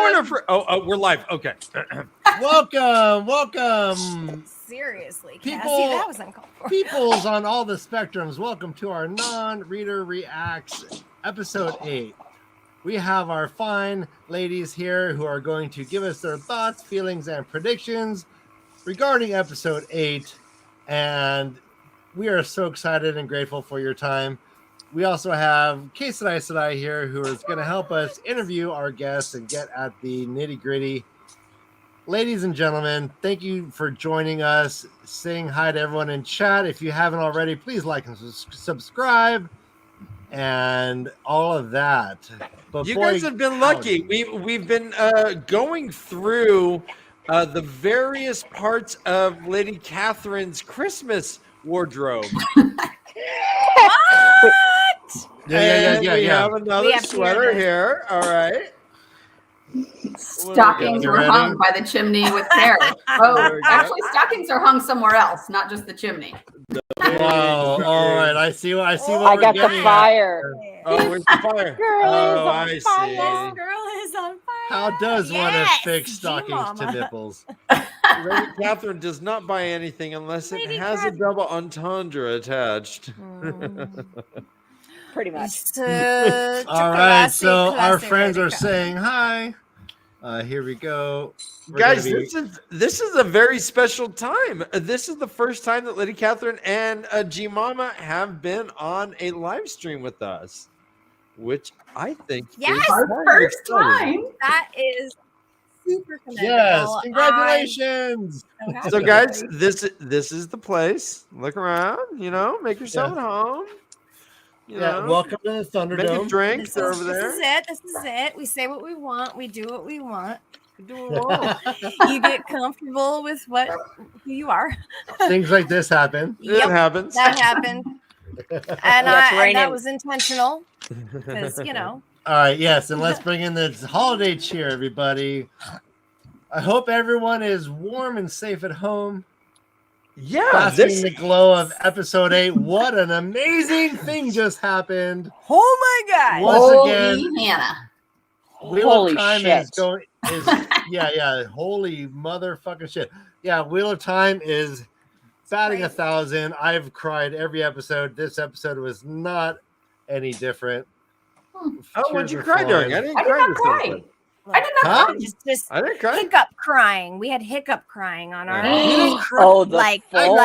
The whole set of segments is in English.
weren't afraid. Oh, we're live. Okay. Welcome. Seriously, People- Cassie, that was uncalled for. Peoples on all the spectrums, welcome to our non-reader reacts episode 8. We have our fine ladies here who are going to give us their thoughts, feelings, and predictions regarding episode 8. And we are so excited and grateful for your time. We also have KayK here who is going to help us interview our guests and get at the nitty-gritty. Ladies and gentlemen, thank you for joining us. Saying hi to everyone in chat. If you haven't already, please like and subscribe and all of that. But You boy, guys have been lucky. We've been going through the various parts of Lady Catherine's Christmas wardrobe. Yeah. We have another sweater here. All right. Stockings were hung by the chimney with care. Oh, actually, stockings are hung somewhere else, not just the chimney. Wow! All right, I see what I we're got the getting at. fire. Oh, where's the fire? Girl Oh, is I on see. fire. Girl is on fire. How does one Yes, affix stockings to G-Mama. nipples? Lady Catherine does not buy anything unless it Lady has a Catherine. double entendre attached. Pretty much. All right, so our friends are saying hi. Here we go. We're Guys, gonna be- this is a very special time. This is the first time that Lady Catherine and G-Mama have been on a live stream with us, which I think Yes, is Our kind of first exciting. time. That is super commendable. yes, congratulations. I'm so happy So, for guys, you. this is the place. Look around, make yourself at home. Welcome to the Make a Thunderdome. drink. This They're is, over this there. is it. This is it. We say what we want. We do what we want. Do it all. You get comfortable with who you are. Things like this happen. It happens. That happened, and, Yes, and that raining. was intentional because All right, yes, and let's bring in the holiday cheer, everybody. I hope everyone is warm and safe at home. Yeah, Basking the glow of episode 8. What an amazing thing just happened. Oh my God! Once Holy again, Hannah. Wheel Holy of Time shit. is going. Holy motherfucking shit. Yeah, Wheel of Time is batting 1,000. I've cried every episode. This episode was not any different. Oh, what'd Tears you were cry during? flowing. I did not this cry. episode. I did not Huh? cry. Just I didn't cry. hiccup crying. We had hiccup crying on our You didn't cry. Oh, the like full.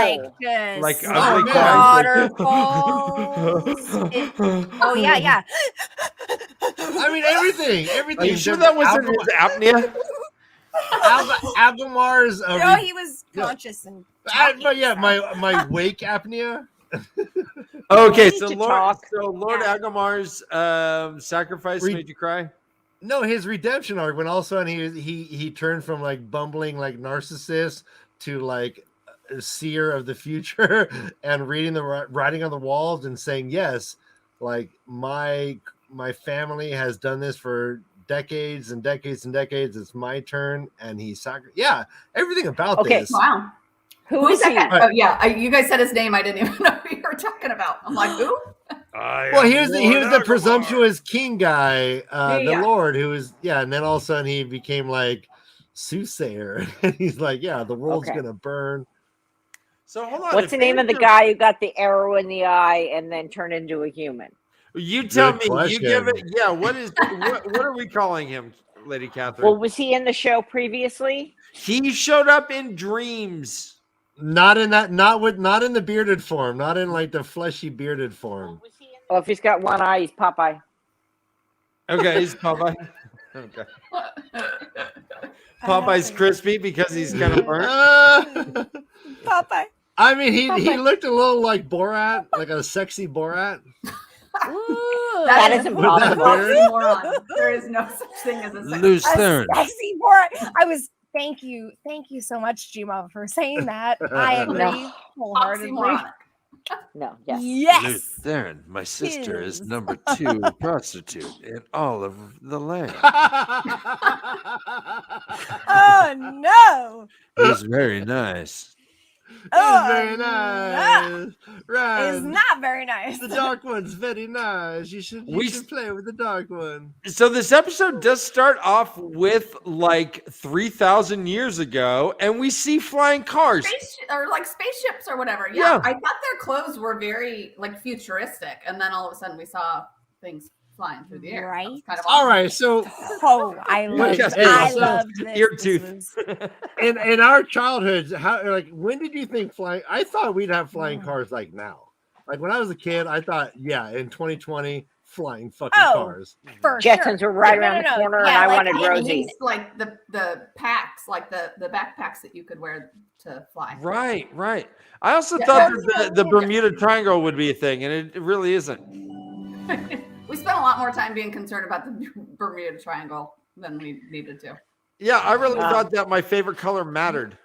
just Like ugly waterfalls. Oh yeah. I mean, everything. Are you sure that wasn't his apnea? Agomar's. No, he was conscious and. But yeah, my wake apnea. Okay, need so to Lord talk. Lord Agomar's sacrifice made you cry. No, his redemption arc when all of a sudden he turned from like bumbling like narcissist to like a seer of the future and reading the writing on the walls and saying yes, like my family has done this for decades and decades and decades. It's my turn, and he everything about this. Wow. Who is that he? guy? Oh, yeah. You guys said his name. I didn't even know who you were talking about. I'm like, who? Well, he was the presumptuous king guy, the Yeah. Lord, who was and then all of a sudden he became like soothsayer, and he's like, the world's Okay. gonna burn. So hold on. What's the name of the guy who got the arrow in the eye and then turned into a human? You tell Good me. question. You give it. Yeah. What are we calling him, Lady Catherine? Well, was he in the show previously? He showed up in dreams. Not in the bearded form, not in like the fleshy bearded form. Oh, if he's got one eye, he's Popeye. Okay, he's Popeye. Okay. Popeye's crispy because he's kind of burnt. Popeye. I mean, he looked a little like Borat, like a sexy Borat. That is impossible. Moron. There is no such thing as a sex. Lucerne. Sexy boy. Thank you so much, G-Mama, for saying that. I agree No. wholeheartedly. Oxymoron. No, yes. Yes. Lucerne, my sister, is Yes. number 2 prostitute in all of the land. Oh no. He's very nice. Oh, very nice. Right. It's not very nice. The dark one's very nice. You should play with the dark one. So this episode does start off with like 3,000 years ago, and we see flying cars. Or like spaceships or whatever. Yeah, I thought their clothes were very like futuristic, and then all of a sudden we saw things flying through the air. Right. Kind of All right, so I loved this. Ear This tooth. was- in our childhoods, when did you think flying? I thought we'd have flying cars like now. Like when I was a kid, I thought, yeah, in 2020, flying fucking cars. For Jetsons sure. were right around the corner, and I wanted at Rosie. least, like the packs, like the backpacks that you could wear to fly. Right. I also thought that the Bermuda Triangle would be a thing, and it really isn't. We spent a lot more time being concerned about the Bermuda Triangle than we needed to. Yeah, I really thought that my favorite color mattered.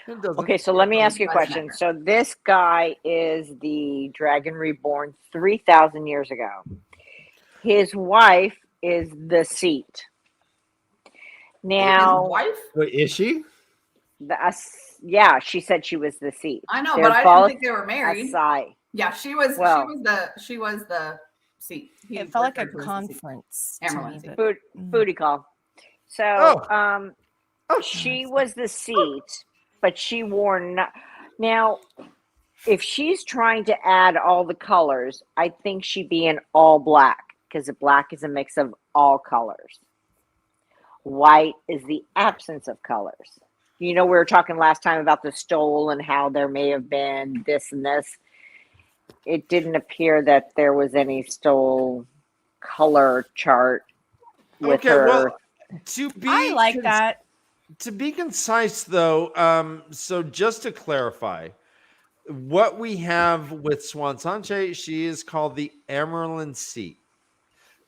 It doesn't. Okay, so let me ask you a question. So this guy is the Dragon Reborn 3,000 years ago. His wife is the seat. Now, his wife? Wait, is she? Yeah, she said she was the seat. I know, but I didn't think they were married. Asai. Yeah, she was. Well, she was the seat. It felt like a conference. to me, but- Booty call. So, she was the seat, but she wore not. Now, if she's trying to add all the colors, I think she'd be in all black because black is a mix of all colors. White is the absence of colors. You know, we were talking last time about the stole and how there may have been this and this. It didn't appear that there was any stole color chart with her. Well, I like that. To be concise, though, so just to clarify, what we have with Swan Sanche, she is called the Amarylline Seat.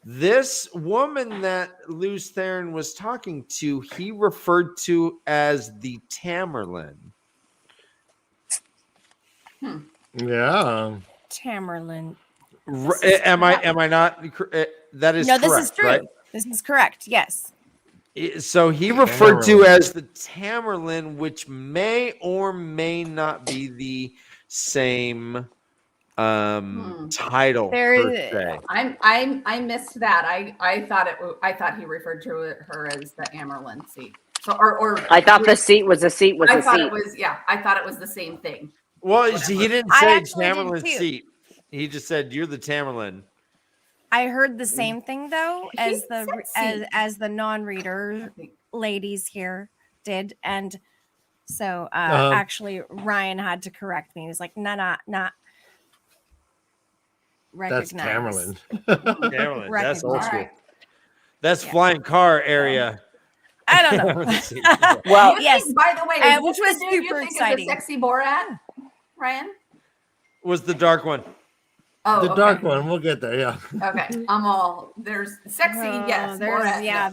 This woman that Luz Theron was talking to, he referred to as the Tamerlane. Yeah. Tamerlane. Am I not? That is no. correct, This is true. right? This is correct. Yes. So he referred to as the Tamerlane, which may or may not be the same title. I missed that. I thought he referred to her as the Amarylline seat. So or I thought the seat was a seat was a seat. I thought it was the same thing. Well, Whatever. he didn't say Tamerlane seat. He just said you're the Tamerlane. I heard the same thing though as the non-reader ladies here did, and so actually Ryan had to correct me. He was like, not recognize. That's Tamerlane. Tamerlane. That's old school. Right. That's flying car area. I don't know. Well, yes. By the way, which was super exciting. Is the sexy Borat, Ryan? Was the dark one? Oh, the dark one. We'll get there. Yeah. Okay. I'm all there's sexy. Yes. Borat, yeah. yes.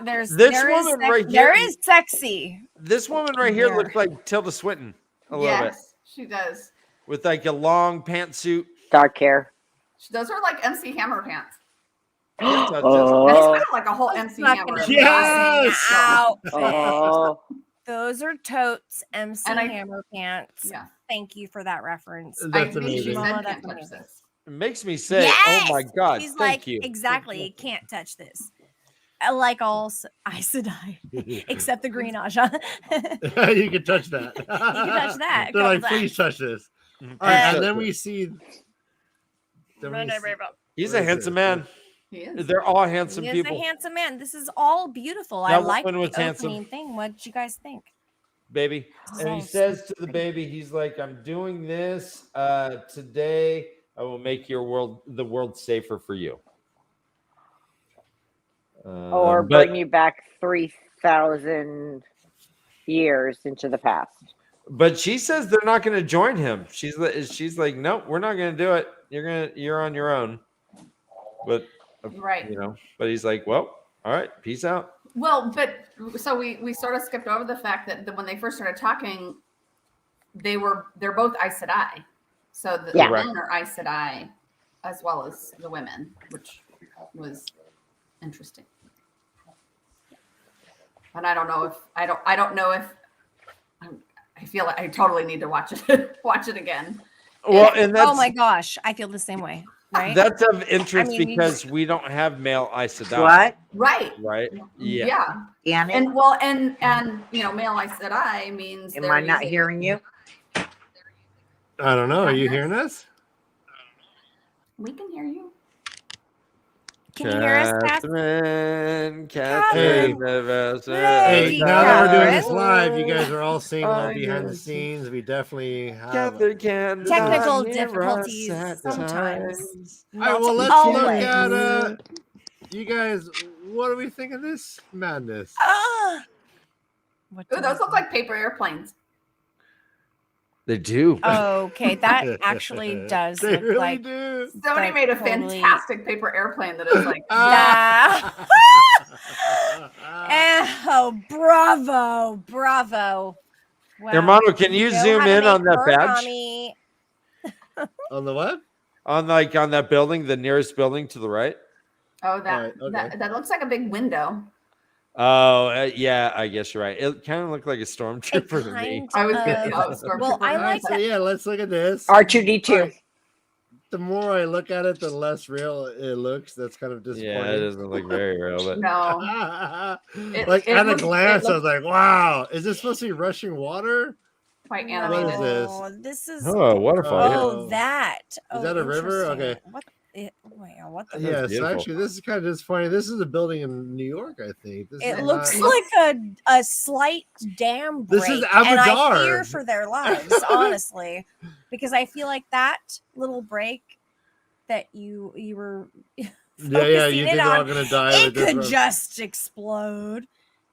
There's this woman right here. There is sexy. This woman right here looks like Tilda Swinton a little bit. Yes, she does. With like a long pantsuit. Dark hair. Those are like MC Hammer pants. Oh. That's kind of like a whole MC Hammer. Yes. Oh. Those are totes MC And Hammer pants. Yeah. Thank you for that reference. That's I think she amazing. said Oh, can't that's touch amazing. this. It makes me say, Yes! oh my God, He's thank like, you. exactly, can't touch this. Like all Aes Sedai, except the green Aja. You can touch that. You can touch that. They're like, Couple please touch this. Mhm. All right, and then we see. He's a handsome man. He is. They're all handsome He is people. a handsome man. This is all beautiful. I That like the woman was opening handsome. thing. What did you guys think? Baby. And he Oh, says to the baby, he's like, I'm doing this today. I will make the world safer for you. Or But- bring you back 3,000 years into the past. But she says they're not going to join him. She's like, nope, we're not going to do it. You're on your own. But Right. But he's like, well, all right, peace out. Well, but so we sort of skipped over the fact that when they first started talking, they're both Aes Sedai. So the men are Aes Sedai as well as the women, which was interesting. And I don't know if I feel like I totally need to watch it watch it again. Well, and that's oh my gosh, I feel the same way. Right? That's of interest I mean, because we don't have male Aes Sedai. What? Right. Right. Yeah. Yeah. Damn it. And well, and male Aes Sedai means. Am I not hearing you? I don't know. Are you hearing us? We can hear you. Can you hear us, Cass? Catherine, Hey, Lady now that we're doing this Catherine. live, you guys are all seeing all I behind the know. scenes. We definitely have. Catherine can Technical not hear difficulties us at sometimes. times. All right, well, Not let's look always. at you guys. What do we think of this madness? What Ooh, do those we look like paper airplanes. They do. Okay, that actually does They look really like do. Somebody Like, made a totally- fantastic paper airplane that is like. that. Oh, bravo. Wow. Hermano, can you know zoom how to in on make that badge? origami. On the what? On that building, the nearest building to the right? Oh, that, Alright, okay. that looks like a big window. Oh, yeah, I guess you're right. It kind of looked like a stormtrooper to me. I was of- gonna. Oh, Stormtrooper. Well, I All right, like so that. yeah, let's look at this. R2D2. All right. The more I look at it, the less real it looks. That's kind of Yeah, it disappointing. doesn't look very real, but No. Like at a looks- glance, it I was like, "Wow, is this supposed to be rushing water?" quite What animated. is this? Oh, this is oh, waterfall. yeah. oh that. Oh, that a river? interesting. Okay. What what the Yeah, so beautiful. actually, this is kind of disappointing. This is a building in New York, I think. This It is looks not- like a slight dam break. This is and I Abadar. fear for their lives, honestly, because I feel like that little break that you were yeah, focusing you in think they're all on, gonna die. it with this could road. just explode.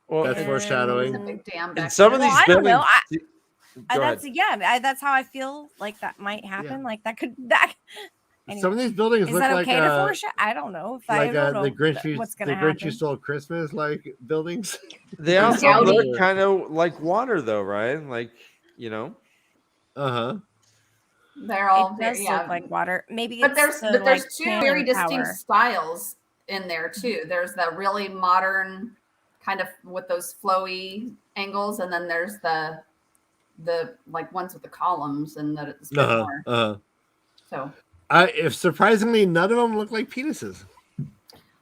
Well, That's and- foreshadowing. It's a big dam and back some of there. these Well, I don't know. buildings. Go ahead. That's how I feel like that might happen. Like that could that. Anyway, Some of these buildings is look that like okay to foreshadow? I don't know if I like don't know the Grinch you, what's the gonna Grinch happen. you stole Christmas like buildings. They also Gouty. look kind of like water, though, right? Like, you know. Uh huh. They're all It does yeah. look like water. Maybe But it's there's the, like, two very cannon distinct power. styles in there too. There's the really modern kind of with those flowy angles, and then there's the like ones with the columns and that it's a bit more. So If surprisingly, none of them look like penises.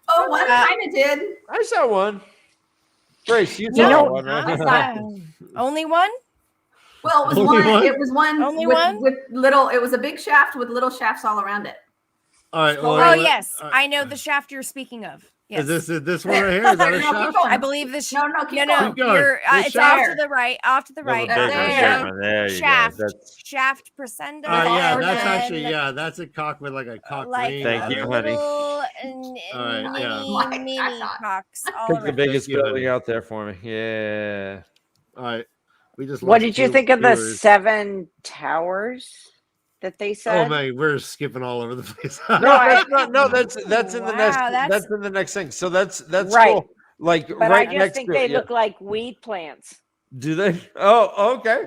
oh, one kind of did. I saw one. Grace, you You saw know- one, right? Only one? Well, it was Only one. one? It was one. Only with, one? with little. It was a big shaft with little shafts all around it. All right. Well, Oh let- yes, all right. I know the shaft you're speaking of. Yes. Is this one right here? Is that a No, keep shaft? going. I believe this. No, keep no, going. Keep going. You're, This it's off to shaft. the right. Off to the There's a right. big one, There. big one. There you Shaft. go. That's, Shaft Crescendo. Yeah, and that's then, actually that's a cock with like a cock like ring. Thank on you, it. honey. little All right, yeah. mini I thought- cocks all pick the around. biggest Thank you, building honey. out there for me. Yeah. All right. We just. What lost did you two think of the viewers. 7 towers that they Oh said? man, we're skipping all over the place. No, that's not. No, that's in the next. Wow, That's in the next thing. So that's Right. cool. Like But right I just next think to they it. Yeah. look like weed plants. Do they? Oh, okay.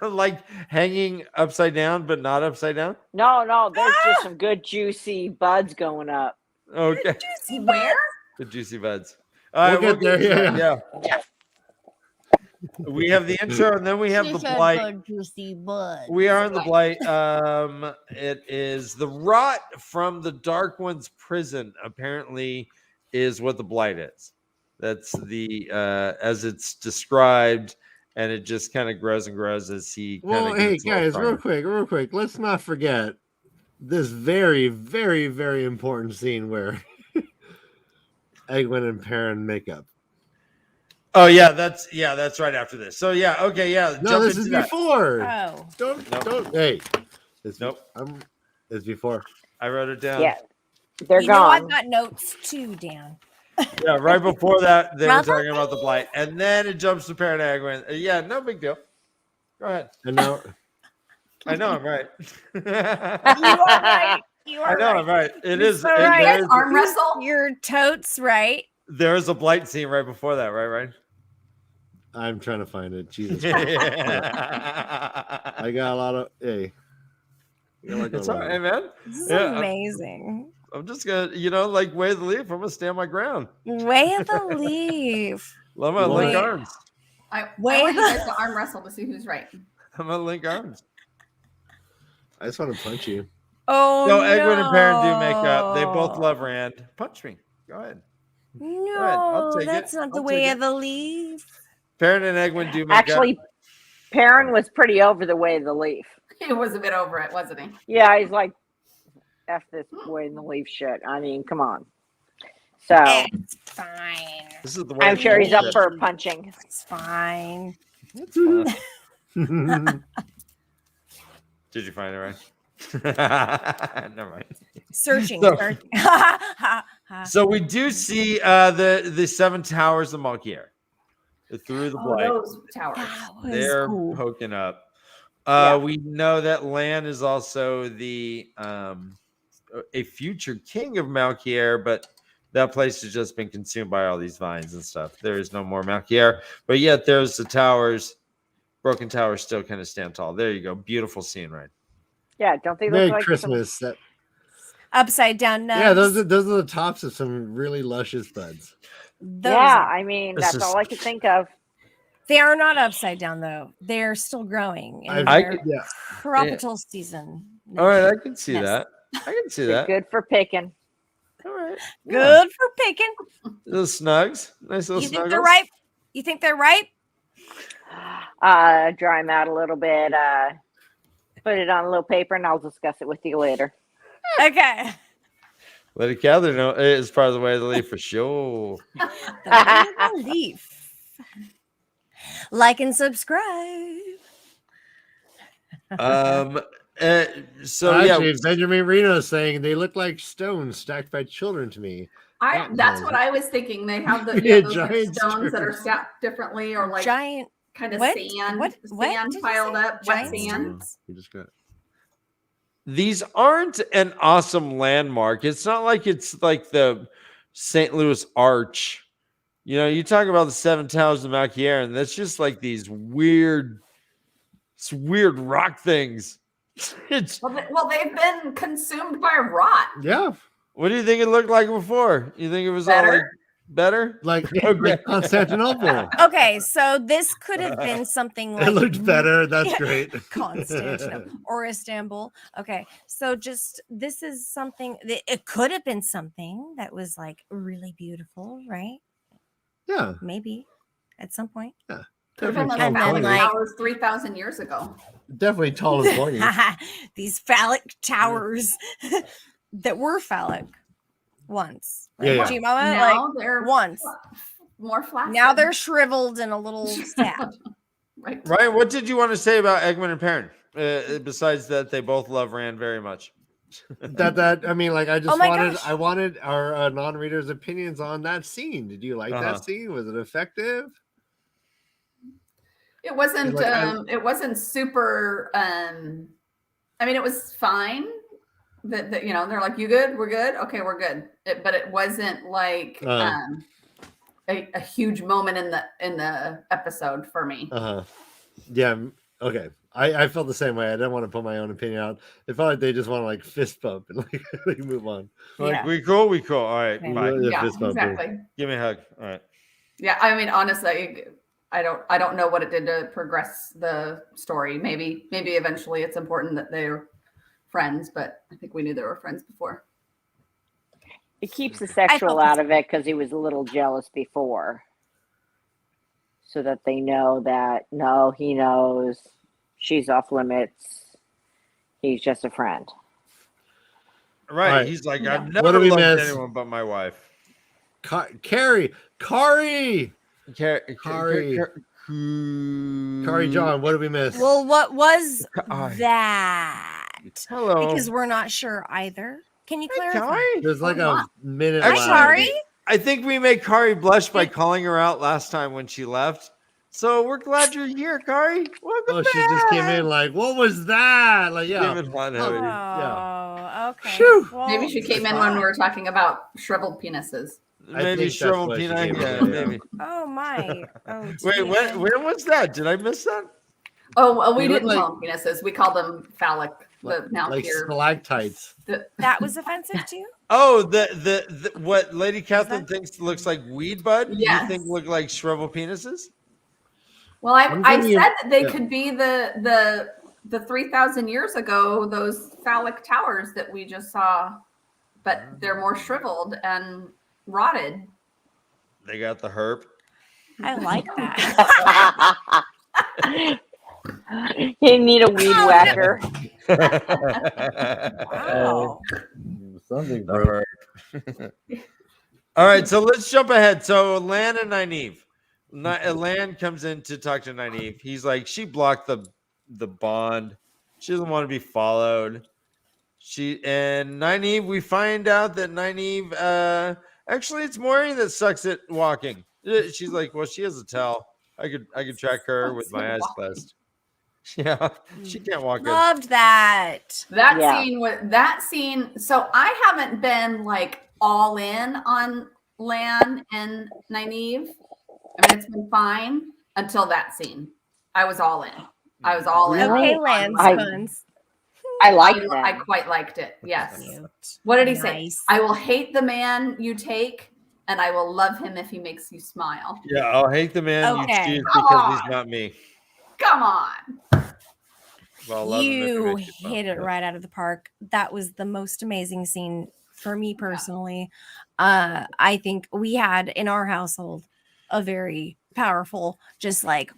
Like hanging upside down, but not upside down. No, there's just some good juicy buds going up. Okay. Where? The juicy buds. All right, We'll get there, to that, yeah. yeah. We have the intro, and then we have the blight. Juicy bud. We are in the blight. It is the rot from the Dark One's prison. Apparently, is what the blight is. That's the as it's described, and it just kind of grows and grows as he. Well, hey guys, real quick. Let's not forget this very, very, very important scene where Egwene and Perrin make up. Oh yeah, that's right after this. So yeah, okay, yeah. No, jump this into is that. before. Oh, Don't. Hey, it's Nope. It's before. I wrote it down. Yeah, they're you know I've gone. got notes too, Dan. Yeah, right before that, they were Brother? talking about the blight, and then it jumps to Perrin and Egwene. Yeah, no big deal. Go ahead. And now, I know I'm right. You are right. You I are know right. I'm right. It You're is. so right. Yes, arm wrestle. You're totes right. There's a blight scene right before that, right? I'm trying to find it. Jesus Christ. I got a lot of. Hey. I got like It's a all lot. right, man. This is Yeah, amazing. I'm just gonna, like way of the leaf. I'm gonna stand my ground. Way of the leaf. Love my Wait. link arms. I want you guys to arm wrestle to see who's right. I'm gonna link arms. I just want to punch you. Oh No, no! Egwene and Perrin do make up. They both love Rand. Punch me. Go ahead. No, I'll take that's it. not the I'll way take of the leaf. Perrin and Egwene do make Actually, up. Perrin was pretty over the way of the leaf. He was a bit over it, wasn't he? Yeah, he's like, F this way in the leaf shit. I mean, come on. So It's fine. This is the way I'm of sure he's up bullshit. for punching. It's fine. It's fine. Did you find it right? Never mind. Searching. So- searching. So we do see the 7 towers of Malkier through the Blight. Those towers. That was They're cool. poking up. Yeah. We know that Lan is also the a future king of Malkier, but that place has just been consumed by all these vines and stuff. There is no more Malkier, but yet there's the towers. Broken towers still kind of stand tall. There you go. Beautiful scene, right? Yeah, don't they look Merry like Christmas. That, Upside down nuts. yeah, those are the tops of some really luscious buds. Those Yeah, are- I mean, This that's is- all I could think of. They are not upside down though. They're still growing. In I their could- Yeah. tropical season. All right, I can see Yes. that. I can see They're that. good for picking. All right. Good for picking. Little snugs. Nice little You snuggles. think they're ripe? You think they're ripe? Dry them out a little bit. Put it on a little paper, and I'll discuss it with you later. Okay. Let it gather. No, it's part of the way of the leaf for sure. The way of the leaf. Like and subscribe. So Actually, yeah, Benjamin Reno is saying they look like stones stacked by children to me. That's what I was thinking. They have the Yeah, those like giant stones that are stones. stacked differently, or like Giant. kind of What? sand, What sand did you piled say? up, wet Giant sand. stones? You just got these aren't an awesome landmark. It's not like it's like the St. Louis Arch. You know, you talk about the 7 towers of Malkier, and that's just like these weird rock things. It's Well, they've been consumed by rot. yeah, what do you think it looked like before? You think it was all like better? like, Okay. like Constantinople. Okay, so this could have been something like It looked better. That's great. Constantinople or Istanbul. Okay, so just this is something. It could have been something that was like really beautiful, right? Yeah, Maybe at some point. Could have been definitely like And then, tall, phallic like- towers 3,000 years ago. definitely tall and pointy. These phallic towers that were phallic once. Yeah, yeah. Do you know that? Now Like they're once. more flaccid. Now they're shriveled and a little sad. right. Ryan, what did you want to say about Egwene and Perrin? Besides that, they both love Rand very much. that I mean, like, I just Oh my gosh. I wanted our non-readers' opinions on that scene. Did you like Uh-huh. that scene? Was it effective? It wasn't. Like, It wasn't super. I mean, it was fine. That they're like, "You good? We're good. Okay, we're good." But it wasn't like a huge moment in the episode for me. Yeah. Okay. I felt the same way. I didn't want to put my own opinion out. It felt like they just want to like fist bump and like move on. Like, Yeah. we cool. All right, Yeah. bye. Yeah, Yeah, fist bump. exactly. Give me a hug. All right. Yeah, I mean, honestly, I don't know what it did to progress the story. Maybe eventually it's important that they're friends, but I think we knew they were friends before. It keeps the sexual out of it because he was a little jealous before. So that they know that, no, he knows she's off limits. He's just a friend. Right. All right. He's like, Yeah. I've What never do we loved miss? anyone but my wife. Kari. Kari John, what did we miss? Well, what was Kari. that? Hello. Because we're not sure either. Can you Hey, clarify? Kari. There's like a minute I'm I'm left. sorry. I think we made Kari blush by calling her out last time when she left. So we're glad you're here, Kari. Welcome Oh, she just came in back. like, what was that? Like, yeah. Give it one, Oh, Heavy. Oh, okay. Phew. Well, Maybe she came in when we were talking about shriveled penises. I Maybe think that's shriveled why she peanut. came Yeah, in, maybe. Oh my. Oh, Wait, dear. when was that? Did I miss that? Oh, well, we They look didn't like- call them penises. We called them phallic. The now Like here. stalactites. That was offensive too? Oh, the what Lady Catherine that- thinks looks like weed bud. You Yes. think look like shriveled penises? Well, I said that they could be the 3,000 years ago, those phallic towers that we just saw, but they're more shriveled and rotted. They got the herp. I like that. You need a weed whacker. Wow. Something. All right, so let's jump ahead. So Lan and Nynaeve. Lan comes in to talk to Nynaeve. He's like, she blocked the bond. She doesn't want to be followed. And Nynaeve, we find out that Nynaeve, actually, it's Moiraine that sucks at walking. She's like, well, she has a tell. I could track her with my eyes closed. Yeah, she can't walk good. Loved that. That scene. So I haven't been like all in on Lan and Nynaeve. I mean, it's been fine until that scene. I was all in. I was all in. Okay, Lan's buns. I like that. I quite liked it. Yes. Cute. What did he say? I will hate the man you take, and I will love him if he makes you smile. Yeah, I'll hate the man you choose because he's not me. Come on. Well, you hit it right out of the park. That was the most amazing scene for me personally. I think we had in our household a very powerful, just like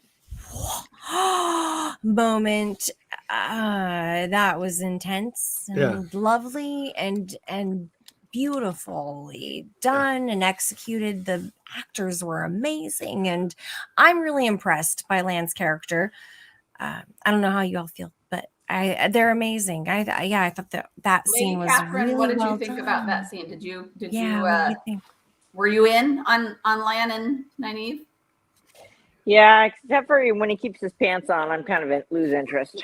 moment. That was intense and lovely and beautifully done and executed. The actors were amazing, and I'm really impressed by Lan's character. I don't know how you all feel, but they're amazing. I thought that scene was Catherine, really what did well you think done. about that scene? Did you What do you think? were you in on Lan and Nynaeve? Yeah, except for when he keeps his pants on, I'm kind of lose interest.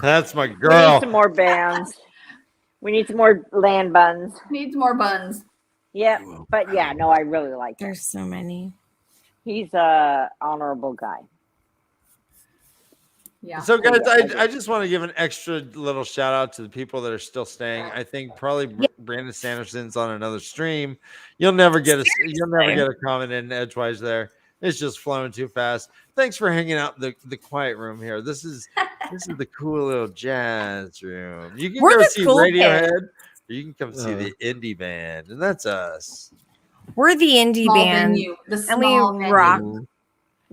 That's my We girl. need some more bands. We need some more land buns. Needs more buns. Yeah, but yeah, no, I really like him. There's so many. He's a honorable guy. Yeah. So, guys, I just want to give an extra little shout out to the people that are still staying. I think probably Brandon Sanderson's on another stream. You'll never get a comment in edgewise there. It's just flowing too fast. Thanks for hanging out in the quiet room here. This is the cool little jazz room. You can go see Radiohead, or you can come see the indie band, and that's us. We're the indie band, and we rock.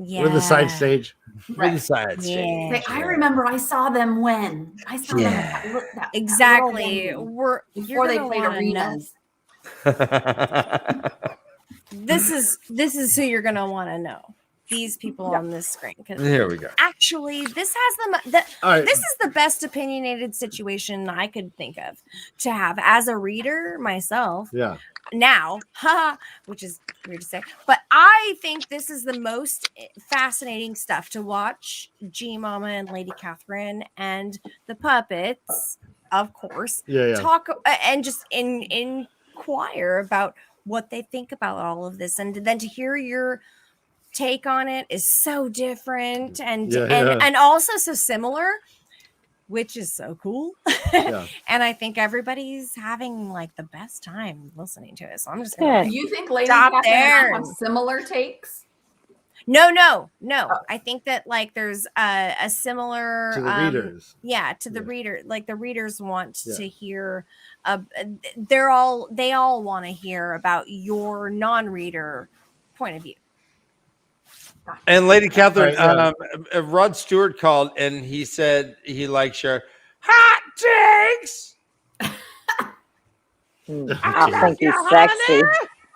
Yeah. We're the side stage. We're the side stage. Like, I remember I saw them when I saw them. Exactly. Before they played arenas. This is who you're gonna want to know. These people on this screen. Here we go. Actually, this has them. This is the best opinionated situation I could think of to have as a reader myself. Yeah. Now, which is weird to say, but I think this is the most fascinating stuff to watch. G Mama and Lady Catherine and the puppets, of course, talk and just inquire about what they think about all of this, and then to hear your take on it is so different and also so similar, which is so cool. And I think everybody's having like the best time listening to it. So I'm just gonna Do you think Lady Catherine and I have similar takes? No. I think that like there's a similar to the readers. Yeah, to the reader. Like the readers want to hear. They all want to hear about your non-reader point of view. And Lady Catherine, Rod Stewart called and he said he likes your hot takes. I think he's sexy.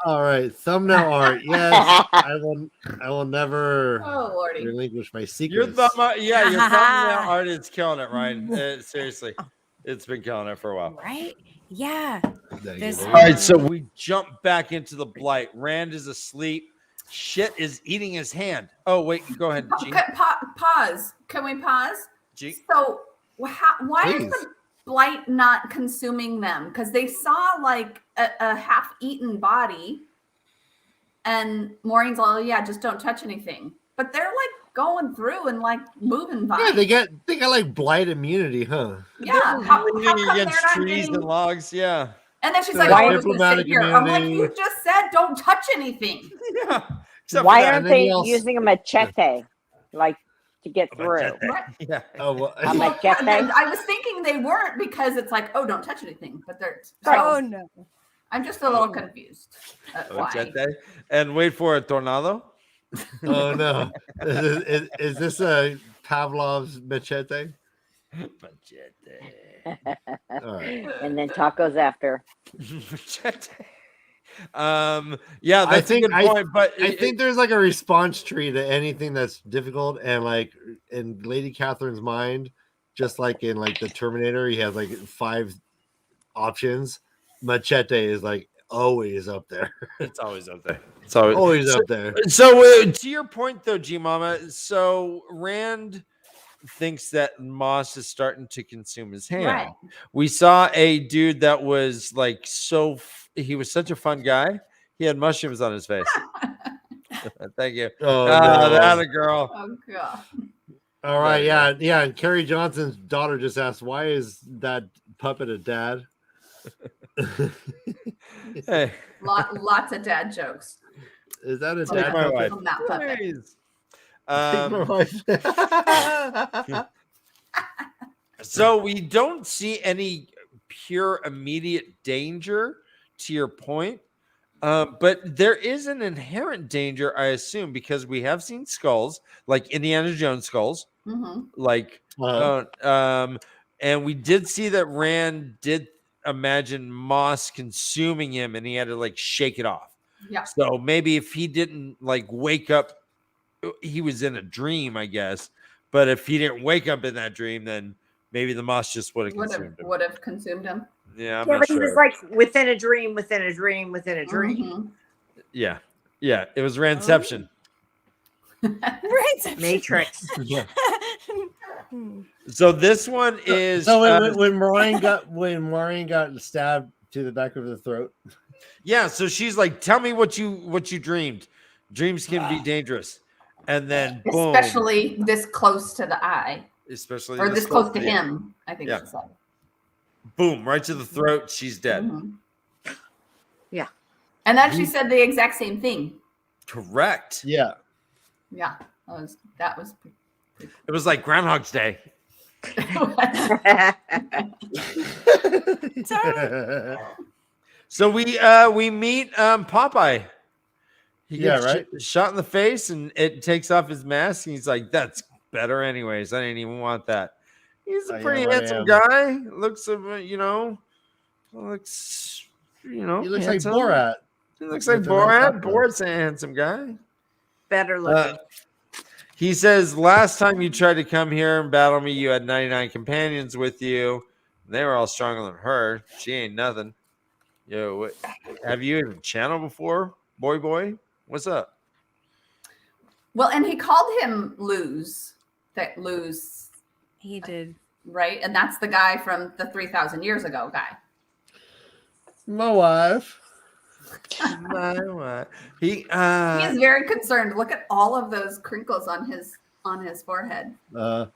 All right, thumbnail art. Yes, I will never relinquish my secrets. Your thumbnail art is killing it, Ryan. Seriously, it's been killing it for a while. Right? Yeah. All right, so we jump back into the Blight. Rand is asleep. Shit is eating his hand. Oh, wait, go ahead, G. Pause. Can we pause? G. So why is the Blight not consuming them? Because they saw like a half-eaten body, and Maureen's like, "Oh, yeah, just don't touch anything." But they're like going through and like moving by. Yeah, they got like Blight immunity, huh? Yeah, how against trees and logs. Yeah. And then she's like, "Oh, I'm just gonna sit here." I'm like, "You just said don't touch anything." Why aren't they using a machete, like to get through? Yeah. Oh, well, A machete. I was thinking they weren't because it's like, oh, don't touch anything. But they're Oh no. I'm just a little confused. Why? Machete. And wait for it, tornado. oh no! Is this a Pavlov's machete? Machete. All right. And then tacos after. Machete. Yeah, that's I think, a good point. But I think there's like a response tree to anything that's difficult, and like in Lady Catherine's mind, just like in like the Terminator, he has like 5 options. Machete is like always up there. it's always up there. It's always Up there. So to your point, though, G Mama. So Rand thinks that moss is starting to consume his hand. Right. We saw a dude that was like he was such a fun guy. He had mushrooms on his face. Thank you. Oh, no. That a girl. Oh god. All right, yeah. And Carrie Johnson's daughter just asked, "Why is that puppet a dad?" Hey, Lots of dad jokes. Is that a Take dad my puppet? wife. That puppet. Please. Take my wife. So we don't see any pure immediate danger, to your point, but there is an inherent danger, I assume, because we have seen skulls, like Indiana Jones skulls, like, and we did see that Rand did imagine moss consuming him, and he had to like shake it off. Yeah. So maybe if he didn't like wake up, he was in a dream, I guess. But if he didn't wake up in that dream, then maybe the moss just would have consumed him. Would have consumed him. Yeah, I'm Yeah, not but sure. he was like within a dream, within a dream, within a dream. Yeah, it was Randception. Right. Matrix. Yeah. So this one is So when Moiraine got stabbed to the back of the throat. yeah. So she's like, "Tell me what you dreamed. Dreams can be dangerous." And then boom, Especially this close to the eye. especially Or this close to him, I think Yeah. she said. Boom, right to the throat. She's dead. Yeah. And then she said the exact same thing. Correct. Yeah. Yeah. That was It was like Groundhog's Day. So we meet Popeye. He gets shot in the face, and it takes off his mask. And he's like, "That's better, anyways. I didn't even want that." He's a pretty handsome guy. Looks, He looks like handsome. Borat. He looks like Borat. Borat's a handsome guy. Better looking. He says, "Last time you tried to come here and battle me, you had 99 companions with you. They were all stronger than her. She ain't nothing. Yo, have you even channeled before, boy? What's up?" Well, and he called him Luz. That Luz. He did. Right? And that's the guy from the 3,000 years ago guy. My wife. He is very concerned. Look at all of those crinkles on his forehead. Well,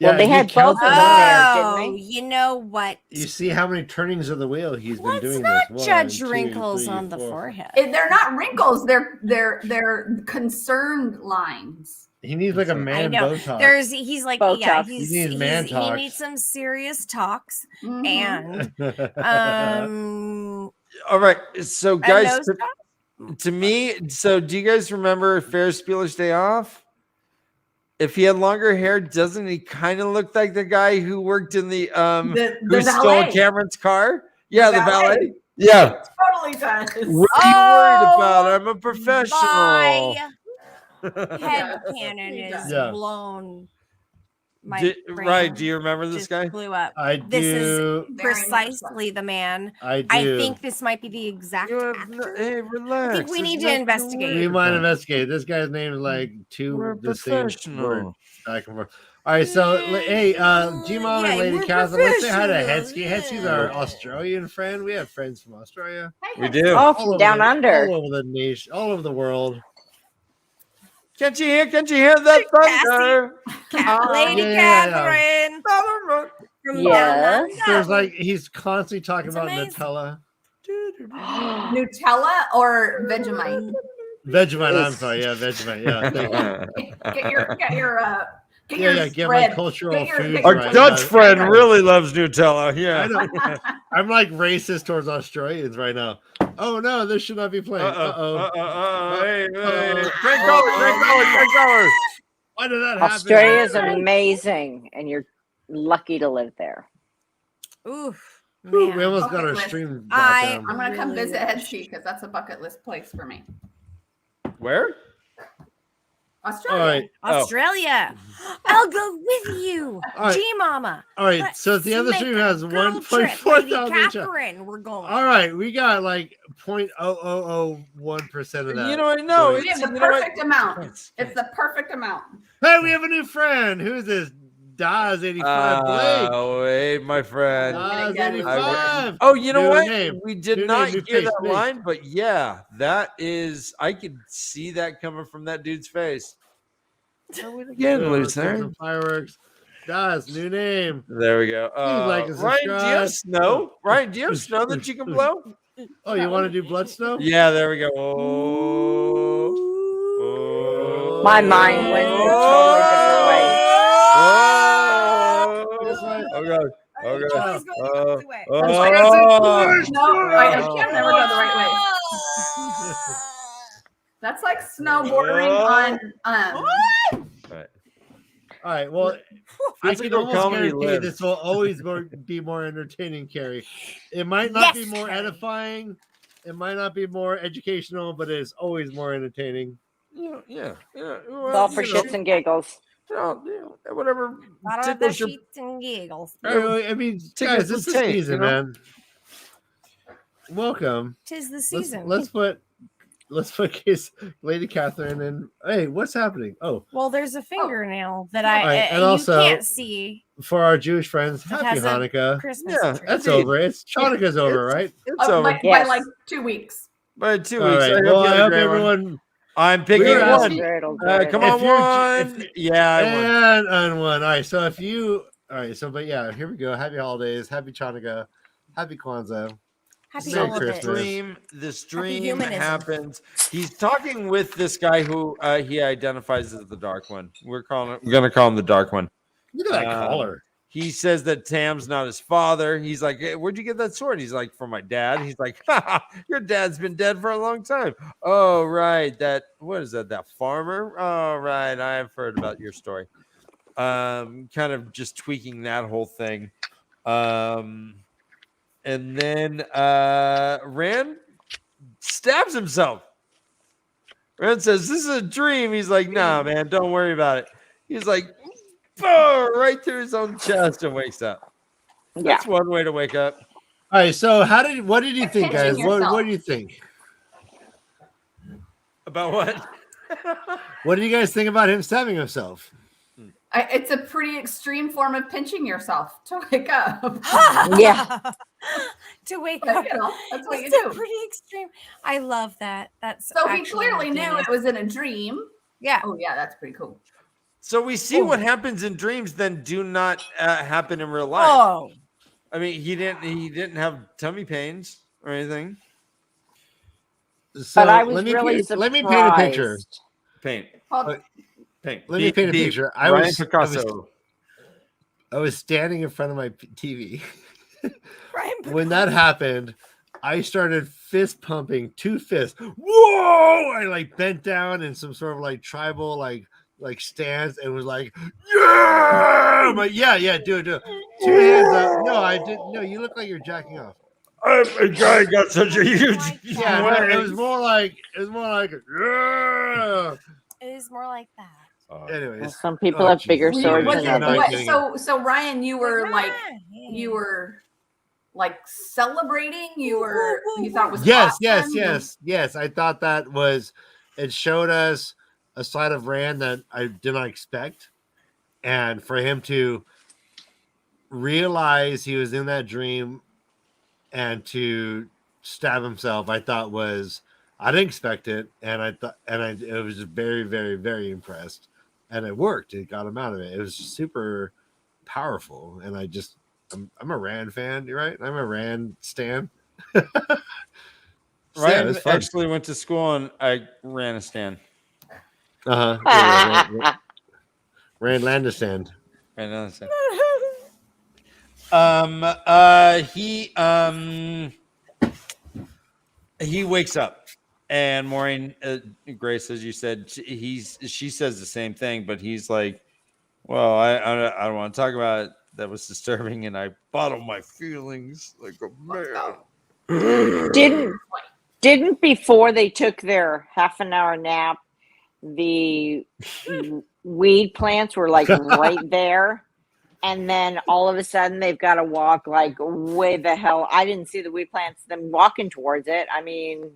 they had both of them there, didn't they? You know what? You see how many turnings of the wheel he's been doing Let's this. not judge wrinkles on the forehead. They're not wrinkles. They're concerned lines. He needs like a man Botox. He's like, Botox. yeah, He needs man he talks. needs some serious talks. And all right. So guys, nose to me, so do you guys remember Ferris Bueller's Day Off? If he had longer hair, doesn't he kind of look like the guy who worked in the who stole Cameron's car? Yeah, the valet. Yeah, Totally does. What are you worried about? I'm a professional. My head cannon is blown. Right. Do you remember this guy? Blew up. I do. This is precisely the man. I do. I think this might be the exact actor. Hey, relax. I think we need to investigate. We might investigate. This guy's name is like two professional. Back and forth. All right, so hey, G-Mom and Lady Catherine, let's say hi to Hedski. Hedski's our Australian friend. We have friends from Australia. We do. Oh, from down under. All over the nation, all over the world. Can't you hear that thunder? Lady Catherine. From down under. There's like he's constantly talking It's about amazing. Nutella. Nutella or Vegemite? Vegemite. I'm sorry. Yeah, Vegemite. Yeah. Get your get spread. my cultural food. Our right. Dutch friend really loves Nutella. Yeah. I know. I'm like racist towards Australians right now. Oh no, this should not be playing. Hey, drink color. Why did that happen? Australia is amazing, and you're lucky to live there. Oof. Ooh, Man. we almost got our Bucket list. stream. I'm gonna come visit Hedksi because that's a bucket list place for me. Where? Australia. All right. Australia. I'll go with you. Right. G Mama. All right. Let's So the other make stream a has girl 1.4 trip, Lady thousand. Catherine, we're going. All right, we got like 0.0001% of that. You know what? No, We have the perfect amount. It's the perfect amount. Hey, we have a new friend. Who is this? Daz85 Blake. Oh, hey, my friend. Daz85. Oh, you know New what? name. We did New not name, new hear face, that Blake. line, but yeah, that is. I could see that coming from that dude's face. Again, listener. Some fireworks. Daz, new name. There we go. like and Ryan, do you have subscribe. snow? Ryan, do you have snow that you can blow? Oh, you want to do blood snow? Yeah, there we go. Oh. My mind went a totally different way. Oh god. Oh god. No, I can never go the right way. That's like snowboarding on. All right. Well, I That's can where almost comedy guarantee lives. this will always be more entertaining, Carrie. It might not be more edifying. It might not be more educational, but it is always more entertaining. Yeah. It's all for shits and giggles. Whatever. Not of the sheets and giggles. I mean, guys, this is the season, man. Welcome. 'Tis the season. Let's put Lady Catherine and hey, what's happening? Oh, well, there's a fingernail that and you also, can't see. For our Jewish friends, It happy has a Hanukkah. Christmas Yeah, tree. That's over. It's Hanukkah's over, right? It's over. By like 2 weeks. By 2 All weeks. right. I Well, hope you I had a hope great one. everyone. I'm picking We're one. Dreidel. Come on, If you're- one. Yeah, I won. And one. All right. So if you, all right. So, but yeah, here we go. Happy holidays. Happy Chanukah. Happy Kwanzaa. Happy Merry all of it. Christmas. This dream humanism. happens. He's talking with this guy who he identifies as the Dark One. We're gonna call him the Dark One. Look at that collar. He says that Tam's not his father. He's like, hey, where'd you get that sword? He's like, from my dad. He's like, your dad's been dead for a long time. Oh, right. What is that? That farmer? Oh, right. I've heard about your story. Kind of just tweaking that whole thing. And then Rand stabs himself. Rand says, this is a dream. He's like, nah, man, don't worry about it. He's like, boom, right through his own chest and wakes up. That's one way to wake up. All right. So what did you think, guys? What do you think? About what? What do you guys think about him stabbing himself? It's a pretty extreme form of pinching yourself to wake up. To wake up. You know, that's what you It's do. pretty extreme. I love that. That's So he actually clearly knew genius. it was in a dream. Yeah. Oh yeah, that's pretty cool. So we see what happens in dreams then do not happen in real life. Oh. I mean, he didn't have tummy pains or anything. So But I was let me really paint, surprised. let me paint a picture. Paint. Well, Paint. Let me paint a picture. I Ryan was Picasso. I was standing in front of my TV. Ryan When that happened, I started fist pumping, 2 fists. Whoa! I like bent down in some sort of like tribal like stance and was like, yeah! I'm like, yeah, do it. 2 hands up. No, I didn't. No, you look like you're jacking off. A guy got such a huge. Yeah, no, it was more like, yeah. It is more like that. Anyways, Well, some people have bigger Jesus. swords was than You're it, not others. getting so Ryan, you were like Yeah. you were like celebrating. You thought it was Yes. awesome? I thought that was. It showed us a side of Rand that I did not expect, and for him to realize he was in that dream and to stab himself, I thought was. I didn't expect it, and I was very, very, very impressed, and it worked. It got him out of it. It was super powerful, and I'm a Rand fan. You're right. I'm a Rand stan. Ryan actually went to school on Afghanistan. Randlandistan. He wakes up, and Moiraine, Grace, as you said, she says the same thing, but he's like, "Well, I don't want to talk about it. That was disturbing, and I bottle my feelings like a man." Didn't before they took their half an hour nap, the weed plants were like right there, and then all of a sudden they've got to walk like way the hell. I didn't see the weed plants them walking towards it. I mean,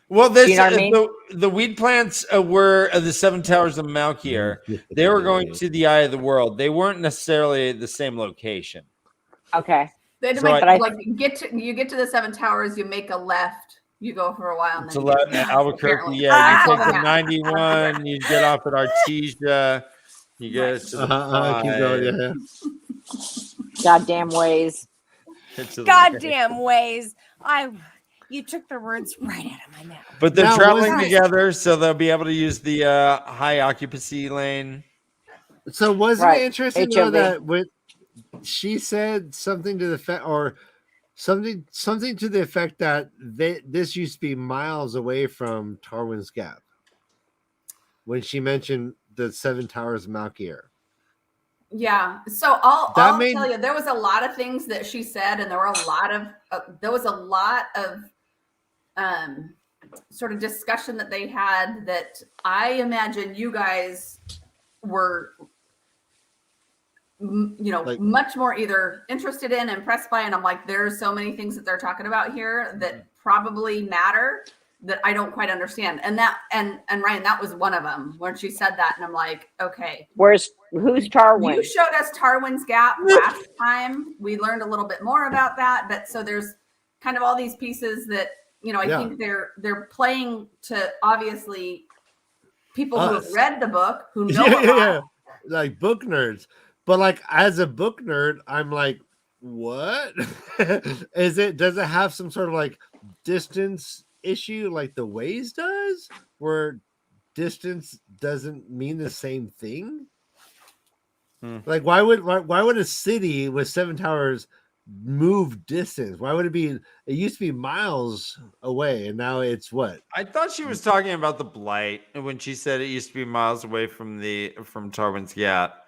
well, this you know what I mean? the weed plants were the Seven Towers of Malkier. They were going to the Eye of the World. They weren't necessarily the same location. Okay. They had to make, you get to the Seven Towers, you make a left. You go for a while. And then to Albuquerque, you take the 91. You get off at Artesia. You get to the keep going, Goddamn ways. Goddamn ways. You took the words right out of my mouth. But they're traveling together, so they'll be able to use the high occupancy lane. So wasn't it interesting though that she said something to the effect, or something to the effect that this used to be miles away from Tarwin's Gap when she mentioned the Seven Towers of Malkier. Yeah, so I'll tell you, there was a lot of things that she said, and there was a lot of sort of discussion that they had that I imagine you guys were, much more either interested in, impressed by, and I'm like, there's so many things that they're talking about here that probably matter that I don't quite understand. And Ryan, that was one of them when she said that, and I'm like, okay, who's Tarwin? You showed us Tarwin's Gap last time. We learned a little bit more about that, but so there's kind of all these pieces that I think they're playing to obviously people who have read the book, who know a lot. Like book nerds. But like as a book nerd, I'm like, what? Does it have some sort of like distance issue like the Waze does, where distance doesn't mean the same thing? Like why would a city with Seven Towers move distance? Why would it be? It used to be miles away, and now it's what? I thought she was talking about the Blight when she said it used to be miles away from Tarwin's Gap.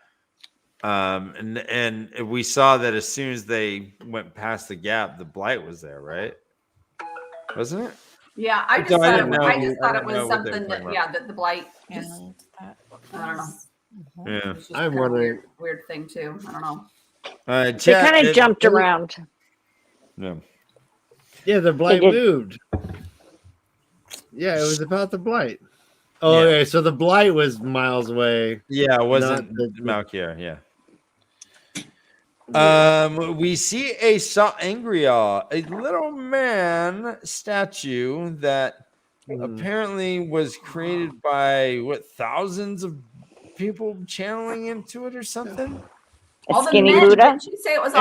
And we saw that as soon as they went past the gap, the Blight was there, right? Wasn't it? Yeah, I just thought it was something that the Blight just, I don't know. Yeah, I'm wondering. Weird thing too. I don't know. They kind of jumped around. Yeah, the Blight moved. Yeah, it was about the Blight. Oh, okay. So the Blight was miles away. Yeah, it wasn't Malkier. Yeah. We see a Sa'angreal, a little man statue that apparently was created by thousands of people channeling into it or something. All the men. Did she say it was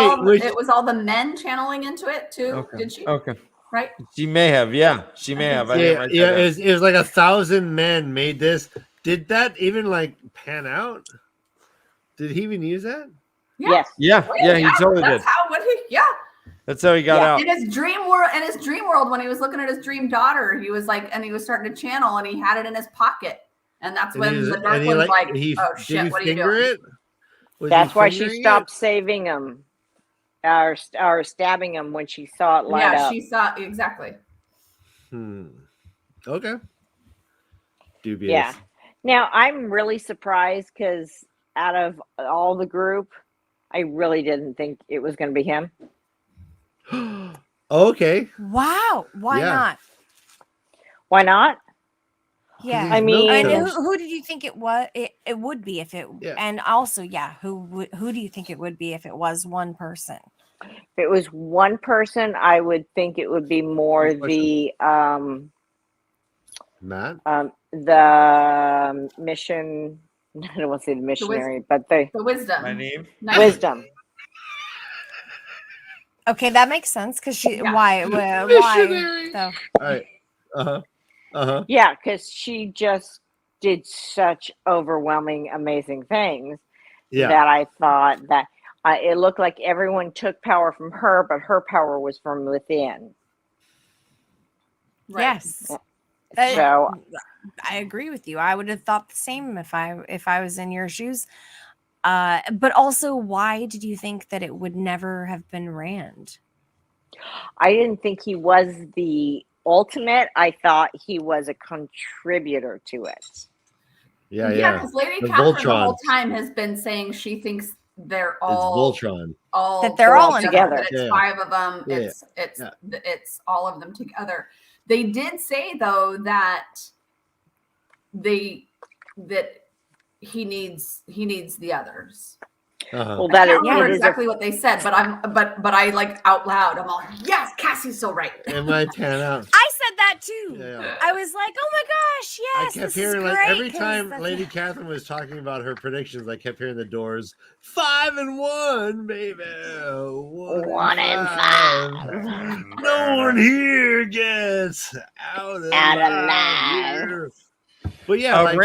all the men channeling into it too? Okay. Did she? Okay. Right. She may have. Yeah, she may have. It was like 1,000 men made this. Did that even like pan out? Did he even use that? Yeah. Yeah. He totally did. That's how he got out. In his dream world, when he was looking at his dream daughter, he was like, and he was starting to channel, and he had it in his pocket, and that's when the Dark One's like, "Oh shit, what are you doing?" That's why she stopped saving him, or stabbing him when she saw it light up. Yeah, she saw exactly. Okay. Dubious. Yeah. Now I'm really surprised because out of all the group, I really didn't think it was going to be him. Okay. Wow. Why not? Why not? Yeah. I mean, who did you think it was? It would be if it, and also, who do you think it would be if it was one person? If it was one person, I would think it would be more the Matt? The mission. I don't want to say the missionary, but the wisdom. My name? Wisdom. Okay, that makes sense because she. Yeah. Why? Missionary. Though? All right. Yeah, because she just did such overwhelming, amazing things that I thought that it looked like everyone took power from her, but her power was from within. Right. Yes. So I agree with you. I would have thought the same if I was in your shoes. But also, why did you think that it would never have been Rand? I didn't think he was the ultimate. I thought he was a contributor to it. Yeah. Because Lady The Catherine the Voltron. whole time has been saying she thinks they're It's all Voltron. That they're all together. That it's 5 of them. It's all of them together. They did say though that he needs the others. Well, I can't remember exactly what they said, but I like out loud. I'm all, yes, Cassie's so right. It might pan out. I said that too. Yeah. I was like, oh my gosh, yes. I kept hearing like every time Lady Catherine was talking about her predictions, I kept hearing the doors 5 and 1, baby. 1 and 5. No one here gets out alive. Here. But yeah, like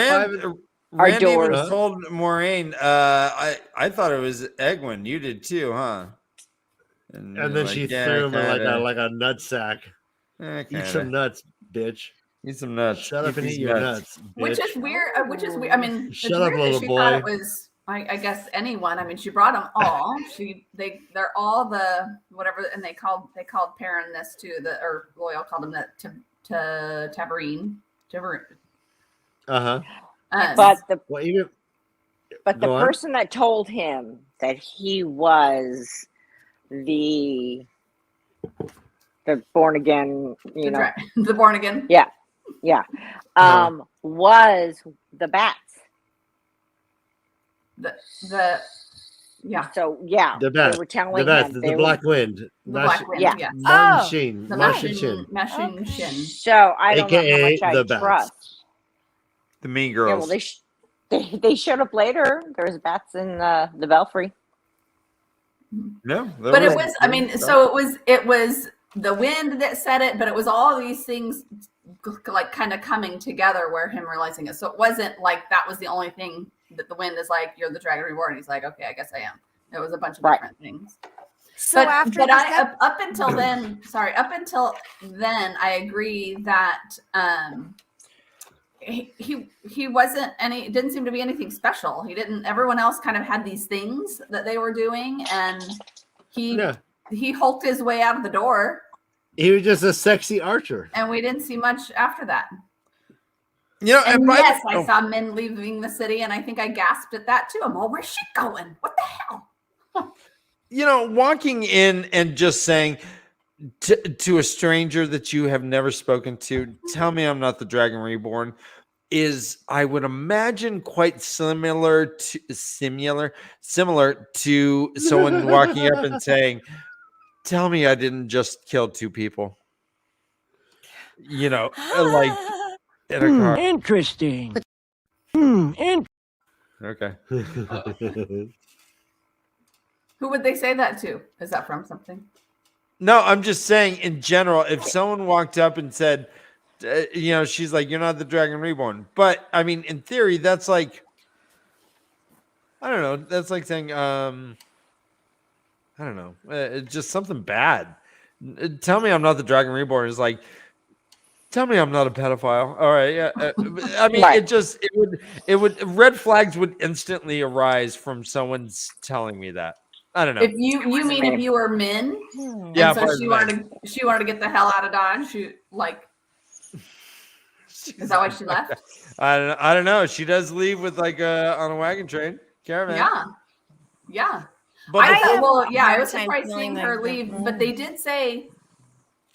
Randy doors. was told Moiraine. I thought it was Egwene. You did too, huh? And then she threw him in like a nut sack. Eat some nuts, bitch. Eat some nuts. Shut up and eat your nuts, bitch. Which is weird. I mean, shut up, little she boy. Thought it was, I guess, anyone. I mean, she brought them all. They're all the whatever, and they called Perrin this too. Or Loyal called him that to TAVERN. But the Go on. person that told him that he was the born again, the born again. Was the bats. So the bats. they were telling him the Black Wind. The Black Wind. Yeah. Mashin. The Mashin. Mashin. So I don't AKA know how much the I trust. The Mean Yeah, Girls. well, they showed up later. There was bats in the belfry. No, but it was. I mean, so it was the wind that said it, but it was all these things like kind of coming together where him realizing it. So it wasn't like that was the only thing that the wind is like, you're the Dragon Reborn. He's like, okay, I guess I am. It was a bunch of different things. So up until then, I agree that he wasn't any. It didn't seem to be anything special. He didn't. Everyone else kind of had these things that they were doing, and he hulked his way out of the door. He was just a sexy archer, and we didn't see much after that. And yes, I saw men leaving the city, and I think I gasped at that too. I'm all, where's she going? What the hell? Walking in and just saying to a stranger that you have never spoken to, tell me I'm not the Dragon Reborn, is, I would imagine, quite similar to someone walking up and saying, tell me I didn't just kill 2 people. Like in a car. Interesting. Okay. Who would they say that to? Is that from something? No, I'm just saying in general, if someone walked up and said, she's like, you're not the Dragon Reborn. But I mean, in theory, that's like, I don't know. That's like saying, I don't know. It's just something bad. Tell me I'm not the Dragon Reborn is like, tell me I'm not a pedophile. All right. Yeah. I mean, it would, red flags would instantly arise from someone's telling me that. I don't know. If you mean if you were men, yeah. So she wanted to get the hell out of Dodge. Is that why she left? I don't know. She does leave with like on a wagon train caravan. Yeah. But I was surprised seeing her leave, but they did say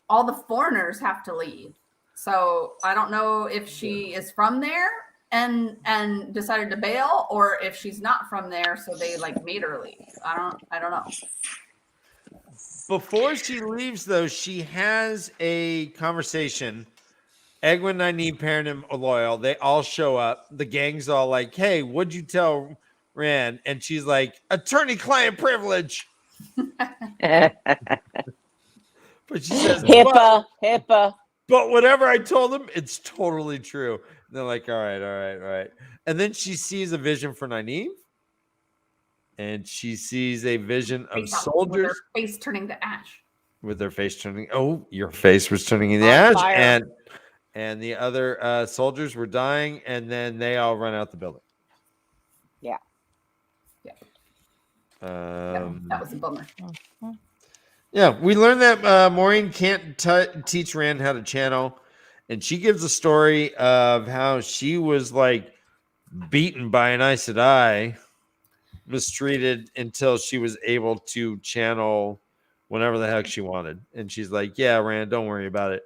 all the foreigners have to leave. So I don't know if she is from there and decided to bail, or if she's not from there, so they like made her leave. I don't know. Before she leaves, though, she has a conversation. Egwene, Nynaeve, Perrin, and Loyal, they all show up. The gang's all like, hey, what'd you tell Rand? And she's like, attorney-client privilege. But she says, HIPAA. But whatever I told them, it's totally true. And they're like, all right. And then she sees a vision for Nynaeve. And she sees a vision of soldiers. With their face turning to ash. With their face turning. Oh, your face was turning into On ash. fire. And the other soldiers were dying. And then they all run out the building. Yeah. That was a bummer. Yeah, we learned that Moiraine can't teach Rand how to channel, and she gives a story of how she was like beaten by an Aes Sedai, mistreated until she was able to channel whenever the heck she wanted. And she's like, "Yeah, Rand, don't worry about it.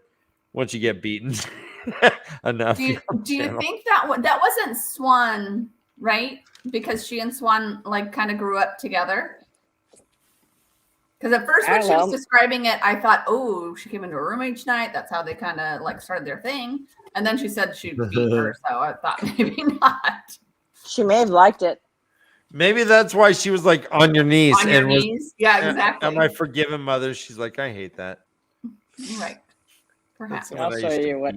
Once you get beaten, enough." Do you think that wasn't Swan, right? Because she and Swan like kind of grew up together. Because at first when she was describing it, I thought, oh, she came into a room each night. That's how they kind of like started their thing. And then she said she'd beat her, so I thought maybe not. She may have liked it. Maybe that's why she was like on your knees. On your knees? Yeah, exactly. Am I forgiven, mother? She's like, I hate that. Right. Perhaps. I'll show you what.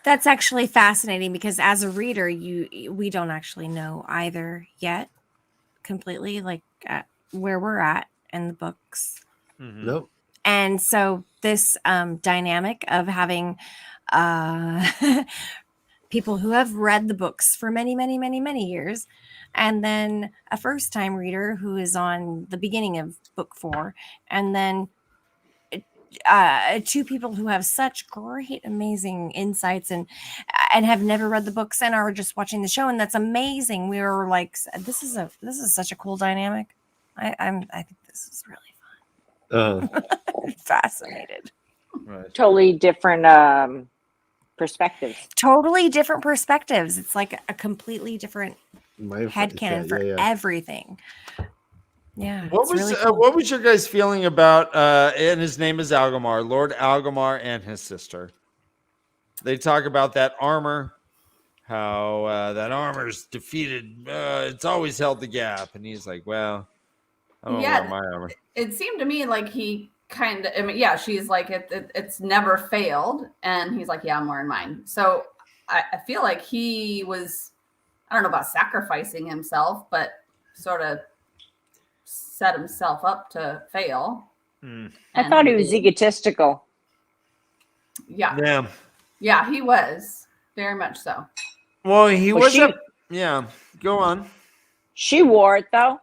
That's actually fascinating because as a reader, we don't actually know either yet completely, like where we're at in the books. Mm-hmm. Nope. And so this dynamic of having people who have read the books for many, many, many, many years, and then a first-time reader who is on the beginning of book 4, and then two people who have such great, amazing insights and have never read the books and are just watching the show, and that's amazing. We were like, this is such a cool dynamic. I think this is really fun. Fascinated. Right. Totally different perspectives. Totally different perspectives. It's like a completely different headcanon for yeah. everything. Yeah. What it's was really cool. what was your guys' feeling about and his name is Algamar, Lord Algamar and his sister? They talk about that armor, how that armor's defeated. It's always held the gap, and he's like, "Well, I don't wear my armor." It seemed to me like he kind of. I mean, yeah, she's like, it's never failed, and he's like, "Yeah, I'm wearing mine." So I feel like he was, I don't know about sacrificing himself, but sort of set himself up to fail. I thought he was egotistical. Yeah, he was very much so. Well, he was. Yeah, go on. She wore it though.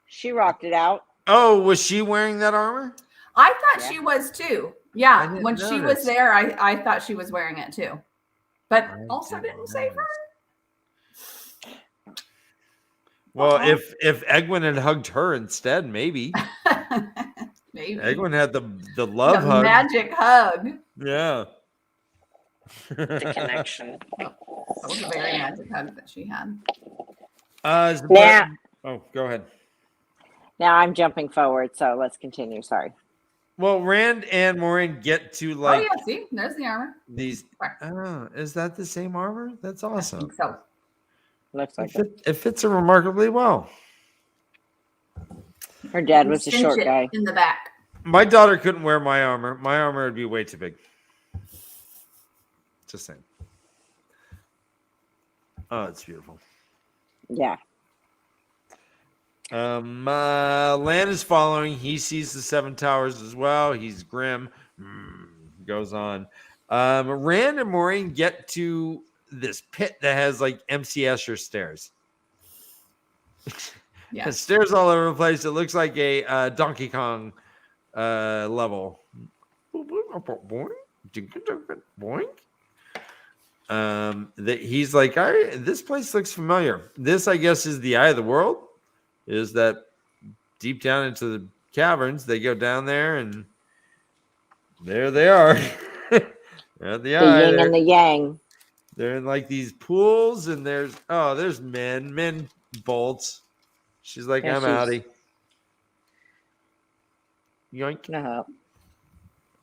She rocked it out. Oh, was she wearing that armor? I thought she was too. Yeah, when notice. she was there, I thought she was wearing it too, but also didn't save her. Well, if Egwene had hugged her instead, maybe. Maybe Egwene had the love hug. Magic hug. Yeah. The connection. That was a very magic hug that she had. Oh, go ahead. Now I'm jumping forward, so let's continue. Sorry. Well, Rand and Moiraine get to like. Oh yeah, see, there's the armor. These. Oh, is that the same armor? That's awesome. I think so. Looks like it fits her remarkably well. Her dad was a Cinch short it guy. in the back. My daughter couldn't wear my armor. My armor would be way too big. Just saying. Oh, it's beautiful. Yeah. Lan is following. He sees the 7 towers as well. He's grim. Goes on. Rand and Moiraine get to this pit that has like MC Escher stairs. Yeah. Stairs all over the place. It looks like a Donkey Kong level. That he's like, this place looks familiar. This, I guess, is the Eye of the World. Is that deep down into the caverns? They go down there, and there they are. They're at the eye. Yin and the yang. They're in like these pools, and there's men bolts. She's like, Yeah, I'm outie. Yoink. No.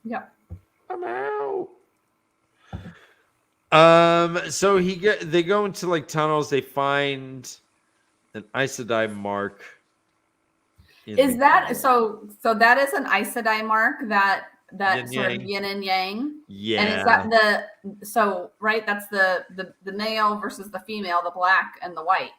Yep. I'm out. So they go into like tunnels. They find an Aes Sedai mark. Is that so? So that is an Aes Sedai mark, that Yin sort yang. of yin and yang. Yeah. And is that right? That's the male versus the female, the black and the white.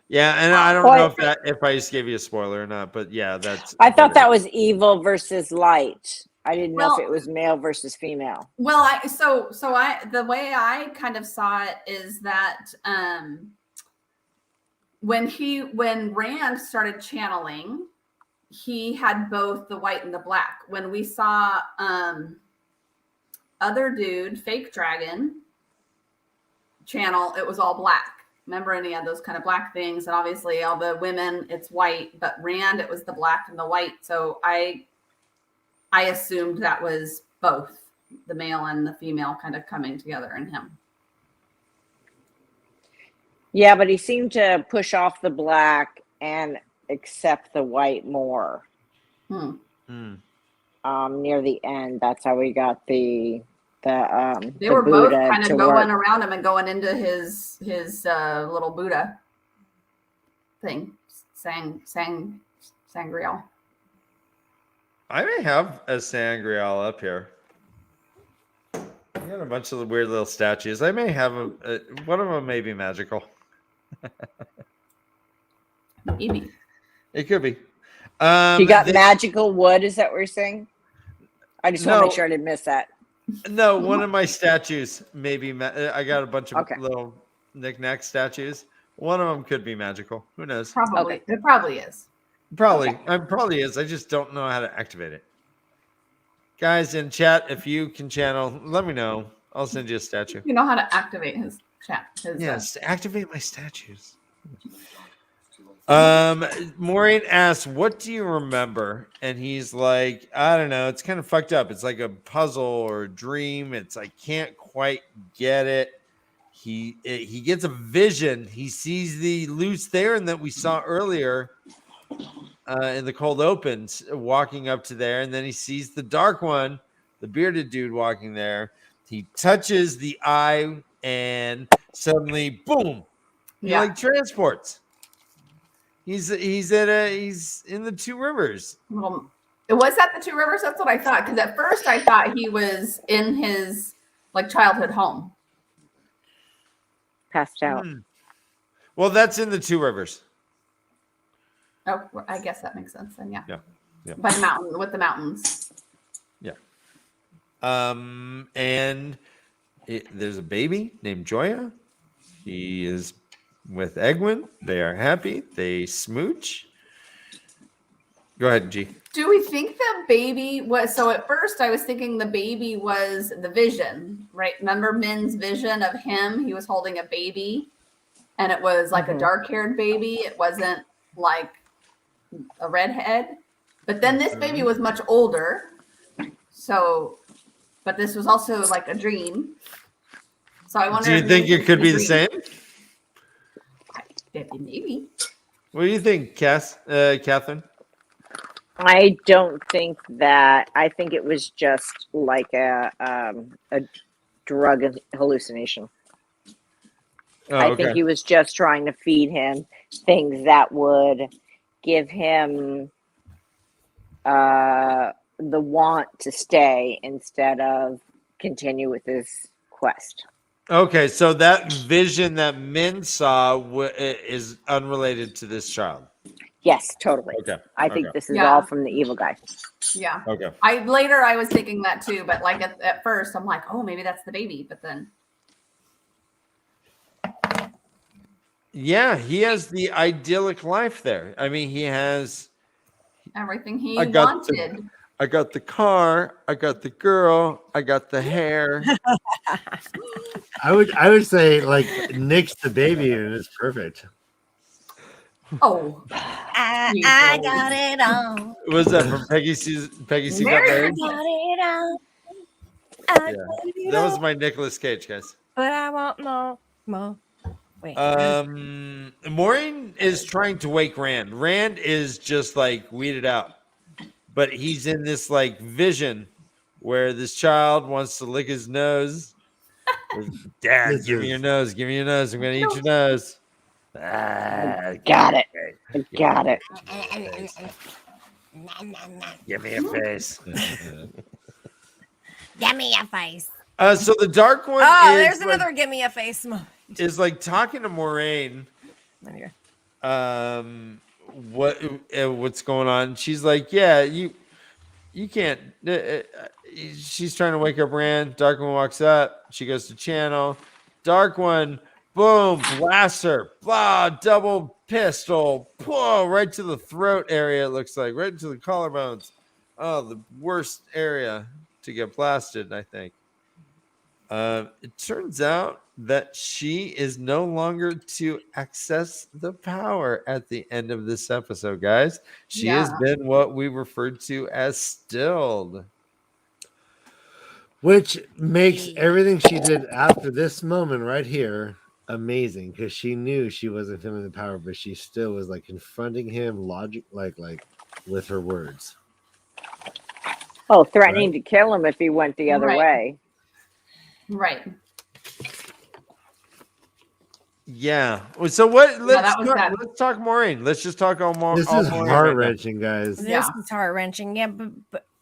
Yeah, and I don't know if I just gave you a spoiler or not, but yeah, that's. I thought that was evil versus light. I didn't know if it was male versus female. Well, the way I kind of saw it is that when Rand started channeling, he had both the white and the black. When we saw other dude, fake dragon, channel, it was all black. Remember, and he had those kind of black things, and obviously all the women, it's white, but Rand, it was the black and the white. So I assumed that was both the male and the female kind of coming together in him. Yeah, but he seemed to push off the black and accept the white more. Near the end, that's how we got they were both kind of going around him and going into his little Buddha thing, Sangreal. I may have a Sangreal up here. I got a bunch of weird little statues. I may have one of them may be magical. Maybe. It could be. You got magical wood, is that what you're saying? I just want to make sure I didn't miss that. No, one of my statues maybe. I got a bunch of little knick-knack statues. One of them could be magical. Who knows? Probably. Okay. It probably is. Probably is. I just don't know how to activate it. Guys in chat, if you can channel, let me know. I'll send you a statue. You know how to activate his chat. Yes, activate my statues. Maureen asks, what do you remember? And he's like, I don't know. It's kind of fucked up. It's like a puzzle or a dream. I can't quite get it. He gets a vision. He sees the loose Theron that we saw earlier in the cold opens walking up to there. And then he sees the dark one, the bearded dude walking there. He touches the eye and suddenly, boom, he like transports. He's in the Two Rivers. Well, was that the Two Rivers? That's what I thought. Because at first I thought he was in his like childhood home. Passed out. Well, that's in the Two Rivers. Oh, I guess that makes sense then. Yeah. Yeah. By the mountain, with the mountains. Yeah. And there's a baby named Joya. He is with Egwene. They are happy. They smooch. Go ahead, G. Do we think the baby was... So at first I was thinking the baby was the vision, right? Remember Min's vision of him? He was holding a baby and it was like a dark-haired baby. It wasn't like a redhead. But then this baby was much older. So, but this was also like a dream. So I wonder... Do you think it could be the same? Maybe. What do you think, Catherine? I don't think that. I think it was just like a drug hallucination. I think he was just trying to feed him things that would give him the want to stay instead of continue with his quest. Okay, so that vision that Min saw is unrelated to this child. Yes, totally. Okay. I think this is all from the evil guy. Yeah. Okay. I was thinking that too, but like at first I'm like, oh, maybe that's the baby, but then. Yeah, he has the idyllic life there. I mean, he has everything he wanted. I got the car, I got the girl, I got the hair. I would say like Nick's the baby and it's perfect. Oh, I got it all. Was that from Peggy Sue Got Married? Got it all. That was my Nicolas Cage, guys. But I want more. Wait. Moiraine is trying to wake Rand. Rand is just like weeded out. But he's in this like vision where this child wants to lick his nose. Dad, give me your nose. Give me your nose. I'm going to eat your nose. Got it. Got it. Give me a face. Give me a face. So the dark one. Oh, there's another give me a face moment. Is like talking to Moiraine. What's going on? She's like, yeah, you can't. She's trying to wake up Rand. Dark one walks up. She goes to channel. Dark one, boom, blasts her. Blah, double pistol. Whoa, right to the throat area. It looks like right into the collarbones. Oh, the worst area to get blasted, I think. It turns out that she is no longer to access the power at the end of this episode, guys. She has been what we referred to as stilled. Which makes everything she did after this moment right here amazing, because she knew she wasn't feeling the power, but she still was like confronting him like with her words. Oh, threatening to kill him if he went the other way. Right. Yeah. So what? Let's talk Moiraine. Let's just talk all Moiraine. This is heart wrenching, guys. This is heart wrenching. Yeah,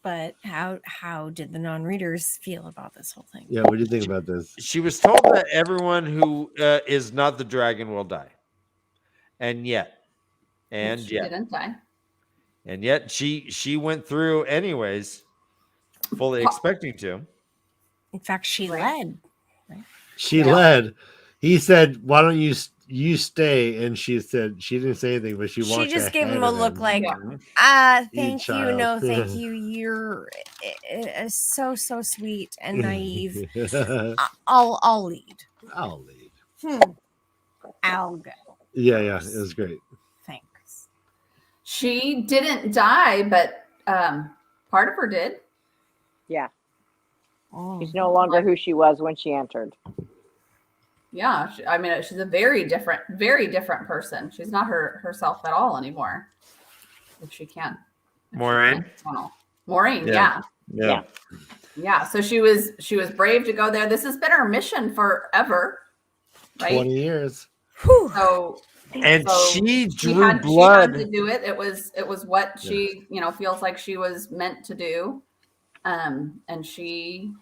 but how did the non-readers feel about this whole thing? Yeah, what do you think about this? She was told that everyone who is not the dragon will die, and yet didn't die. And yet she went through anyways, fully expecting to. In fact, she led. Right? She led. He said, "Why don't you stay?" And she said she didn't say anything, but she walked. She just gave him a look like, thank you, no, thank you. You're so sweet and naive. I'll lead. I'll lead. I'll go. Yeah, it was great. Thanks. She didn't die, but part of her did. Yeah. She's no longer who she was when she entered. Yeah, I mean, she's a very different person. She's not herself at all anymore. If she can. Moiraine. Moiraine, yeah. So she was brave to go there. This has been her mission forever, right? 20 years. So she drew blood. She had to do it. It was what she feels like she was meant to do. And she,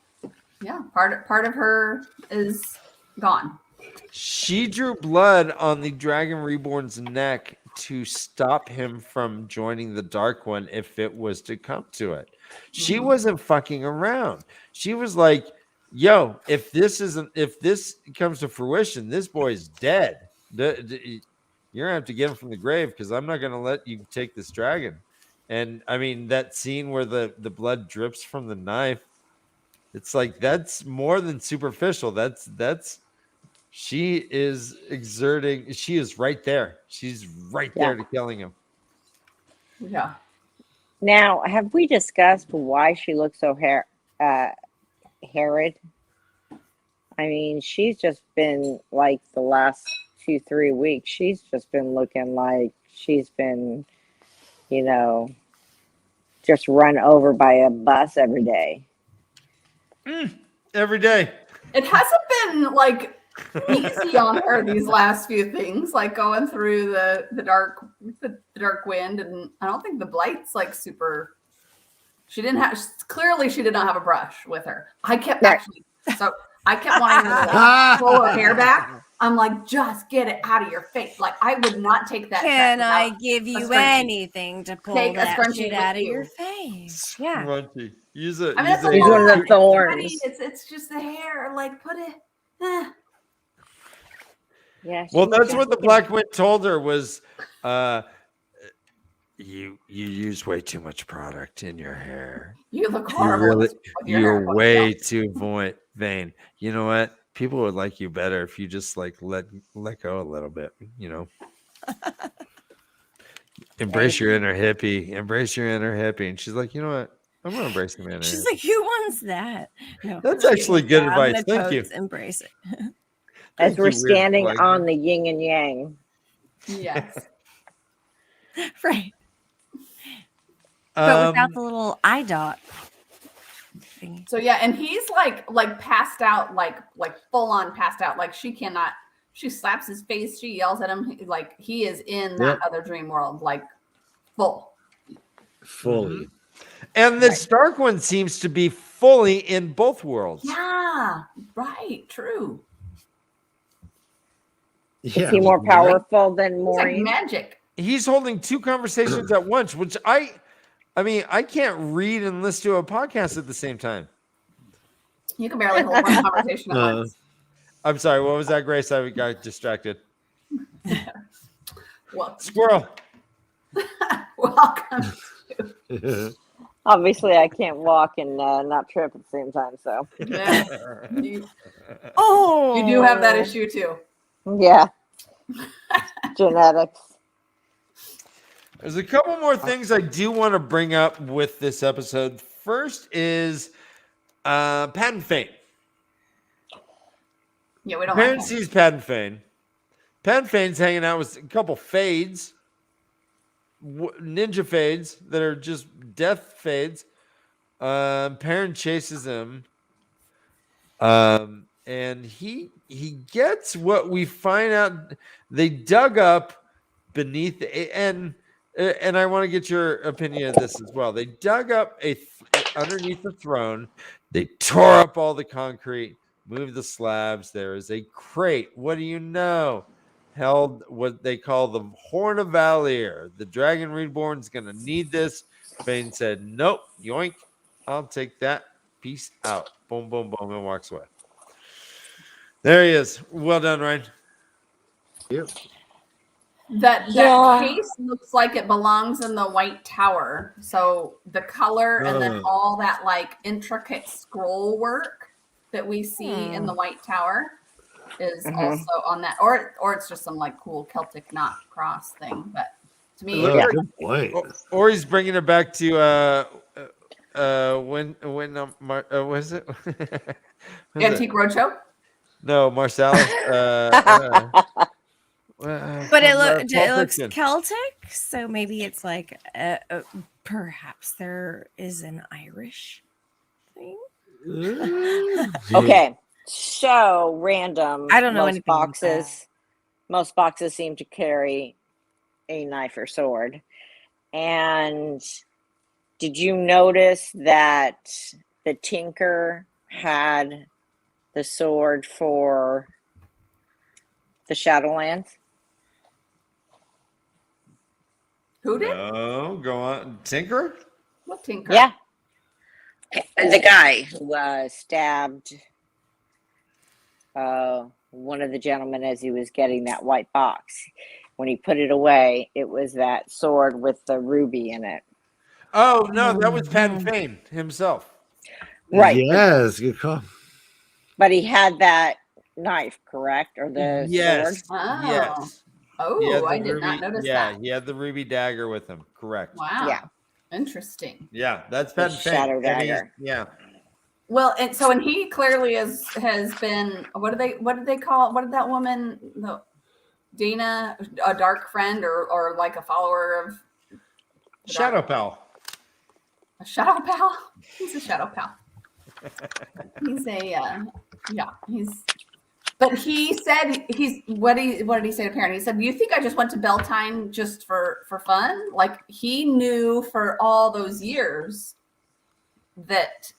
part of her is gone. She drew blood on the Dragon Reborn's neck to stop him from joining the Dark One if it was to come to it. She wasn't fucking around. She was like, yo, if this comes to fruition, this boy's dead. You're gonna have to get him from the grave, because I'm not gonna let you take this dragon. And I mean, that scene where the blood drips from the knife, it's like, that's more than superficial. That's she is exerting. She is right there. She's right there to killing him. Yeah. Now, have we discussed why she looks so harried? I mean, she's just been like the last 2-3 weeks. She's just been looking like she's been, just run over by a bus every day. Every day. It hasn't been like easy on her these last few things, like going through the dark wind, and I don't think the Blight's like super. She did not have a brush with her. I kept wanting to pull her hair back. I'm like, just get it out of your face. Like, I would not take that. Can I give you anything to pull that shit out of your face? Yeah. Scrunchy. Use it. Use one of the thorns. It's just the hair. Like, put it. Yeah. Well, that's what the Black Wind told her was, you use way too much product in your hair. You look horrible. You're way too vain. You know what? People would like you better if you just like let go a little bit. Embrace your inner hippie. Embrace your inner hippie. And she's like, you know what? I'm gonna embrace the inner. She's like, who wants that? No, that's actually good advice. Thank you. Embrace it. As we're standing on the yin and yang. Yes. Right. But without the little eye dot thingy. So yeah, and he's like passed out, like full on passed out. Like she cannot She slaps his face. She yells at him like he is in that other dream world, like fully. Mm-hmm. And the Stark one seems to be fully in both worlds. Yeah, right. True. Is he more powerful than Moiraine? Like magic. He's holding two conversations at once, which I mean, I can't read and listen to a podcast at the same time. You can barely hold one conversation at once. I'm sorry. What was that, Grace? I got distracted. Well, squirrel. Welcome. Obviously, I can't walk and not trip at the same time. So, you do have that issue too. Yeah, genetics. There's a couple more things I do want to bring up with this episode. First is Pat and Fane. Yeah, we don't. Perrin sees Pat and Fane. Pat and Fane's hanging out with a couple fades. Ninja fades that are just death fades. Perrin chases him, and he gets what we find out. They dug up beneath, and I want to get your opinion of this as well. They dug up underneath the throne. They tore up all the concrete, moved the slabs. There is a crate. What do you know? Held what they call the Horn of Valir. The Dragon Reborn is going to need this. Fane said, nope, yoink. I'll take that. Peace out. Boom, boom, boom, and walks away. There he is. Well done, Ryan. Yep. That case looks like it belongs in the White Tower. So the color and then all that like intricate scroll work that we see in the White Tower is also on that, or it's just some like cool Celtic knot cross thing. But to me, good point. Or he's bringing it back to what is it? Antique Roadshow. No, Marsalis. But it looks Celtic, so maybe it's like perhaps there is an Irish thing. Okay. So random. I don't know most anything boxes. Most boxes seem to carry a knife or sword. And did you notice that the Tinker had the sword for the Shadowlands? Who did? Oh, go on. Tinker? What Tinker? Yeah. The guy who stabbed one of the gentlemen as he was getting that white box. When he put it away, it was that sword with the ruby in it. Oh, no, that was Pat and Fane himself. Right. Yes, good call. But he had that knife, correct? Or the sword? Oh. Yes. Oh, I did not notice that. Yeah, he had the ruby dagger with him. Correct. Wow. Yeah. Interesting. Yeah, that's Pat and Fane. Shadow dagger. Yeah. Well, and he clearly has been what did they call what did that woman Dana, a dark friend or like a follower of Shadow Pal. A shadow pal? He's a shadow pal. He's a but he said what did he say to Perrin? He said, you think I just went to Beltane just for fun? Like he knew for all those years that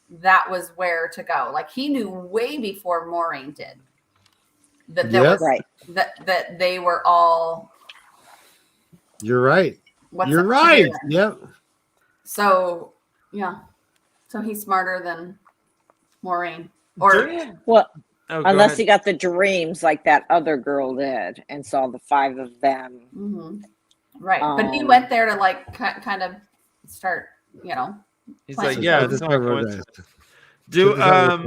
was where to go. Like he knew way before Moiraine did that there was right. that they were all. You're right. You're right. Yep. So yeah, so he's smarter than Moiraine, or unless he got the dreams like that other girl did and saw the 5 of them. Mm-hmm. Right, but he went there to like kind of start, He's like, yeah, it's not coincidence. Do watch.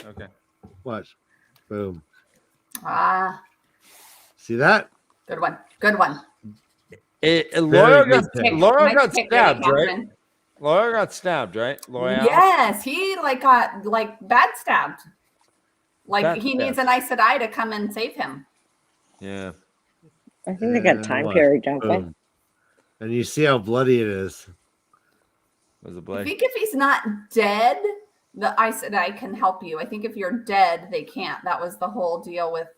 Okay. Watch. Boom. See that? Good one. Laura got stabbed, right? Laura got stabbed, right? Yes, he got bad stabbed. He needs an Aes Sedai to come and save him. Yeah. I think they got time period, don't they? And you see how bloody it is. Was it bloody? I think if he's not dead, the Aes Sedai can help you. I think if you're dead, they can't. That was the whole deal with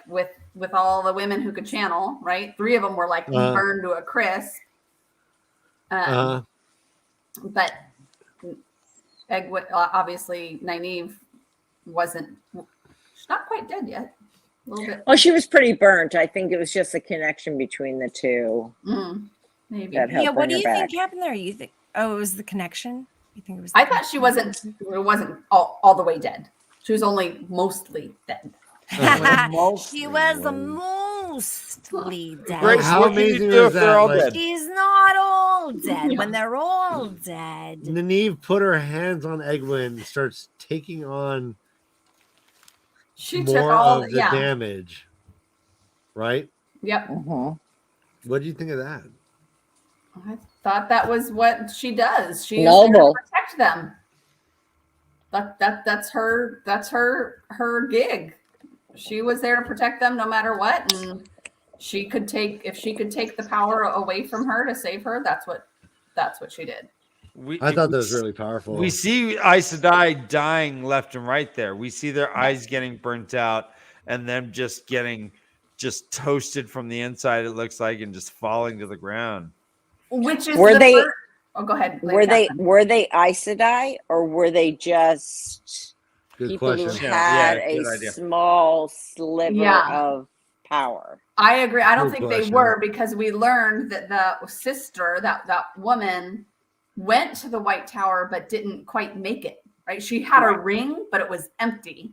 with all the women who could channel, right? 3 of them were like burned to a crisp. But obviously Nynaeve she's not quite dead yet. A little bit. Well, she was pretty burnt. I think it was just a connection between the two. Maybe. Yeah, what do you think happened there? You think it was the connection? You think it was I thought she wasn't all the way dead. She was only mostly dead. She was mostly dead. Grace, How what can you amazing do is if they're that? all Like, dead? She's not all dead when they're all dead. Nynaeve put her hands on Egwene and starts taking on She more took all of the damage. Right? Yep. What do you think of that? I thought that was what she does. She is Noble. there to protect them. That's her gig. She was there to protect them no matter what, and if she could take the power away from her to save her, that's what she did. I thought that was really powerful. We see Aes Sedai dying left and right there. We see their eyes getting burnt out and them just getting toasted from the inside, it looks like, and just falling to the ground. Which is Were they? Oh, go ahead. Were they Aes Sedai, or were they just people who had a small sliver of power? I agree. I don't think they were, because we learned that the sister, that woman, went to the White Tower but didn't quite make it. Right? She had a ring, but it was empty.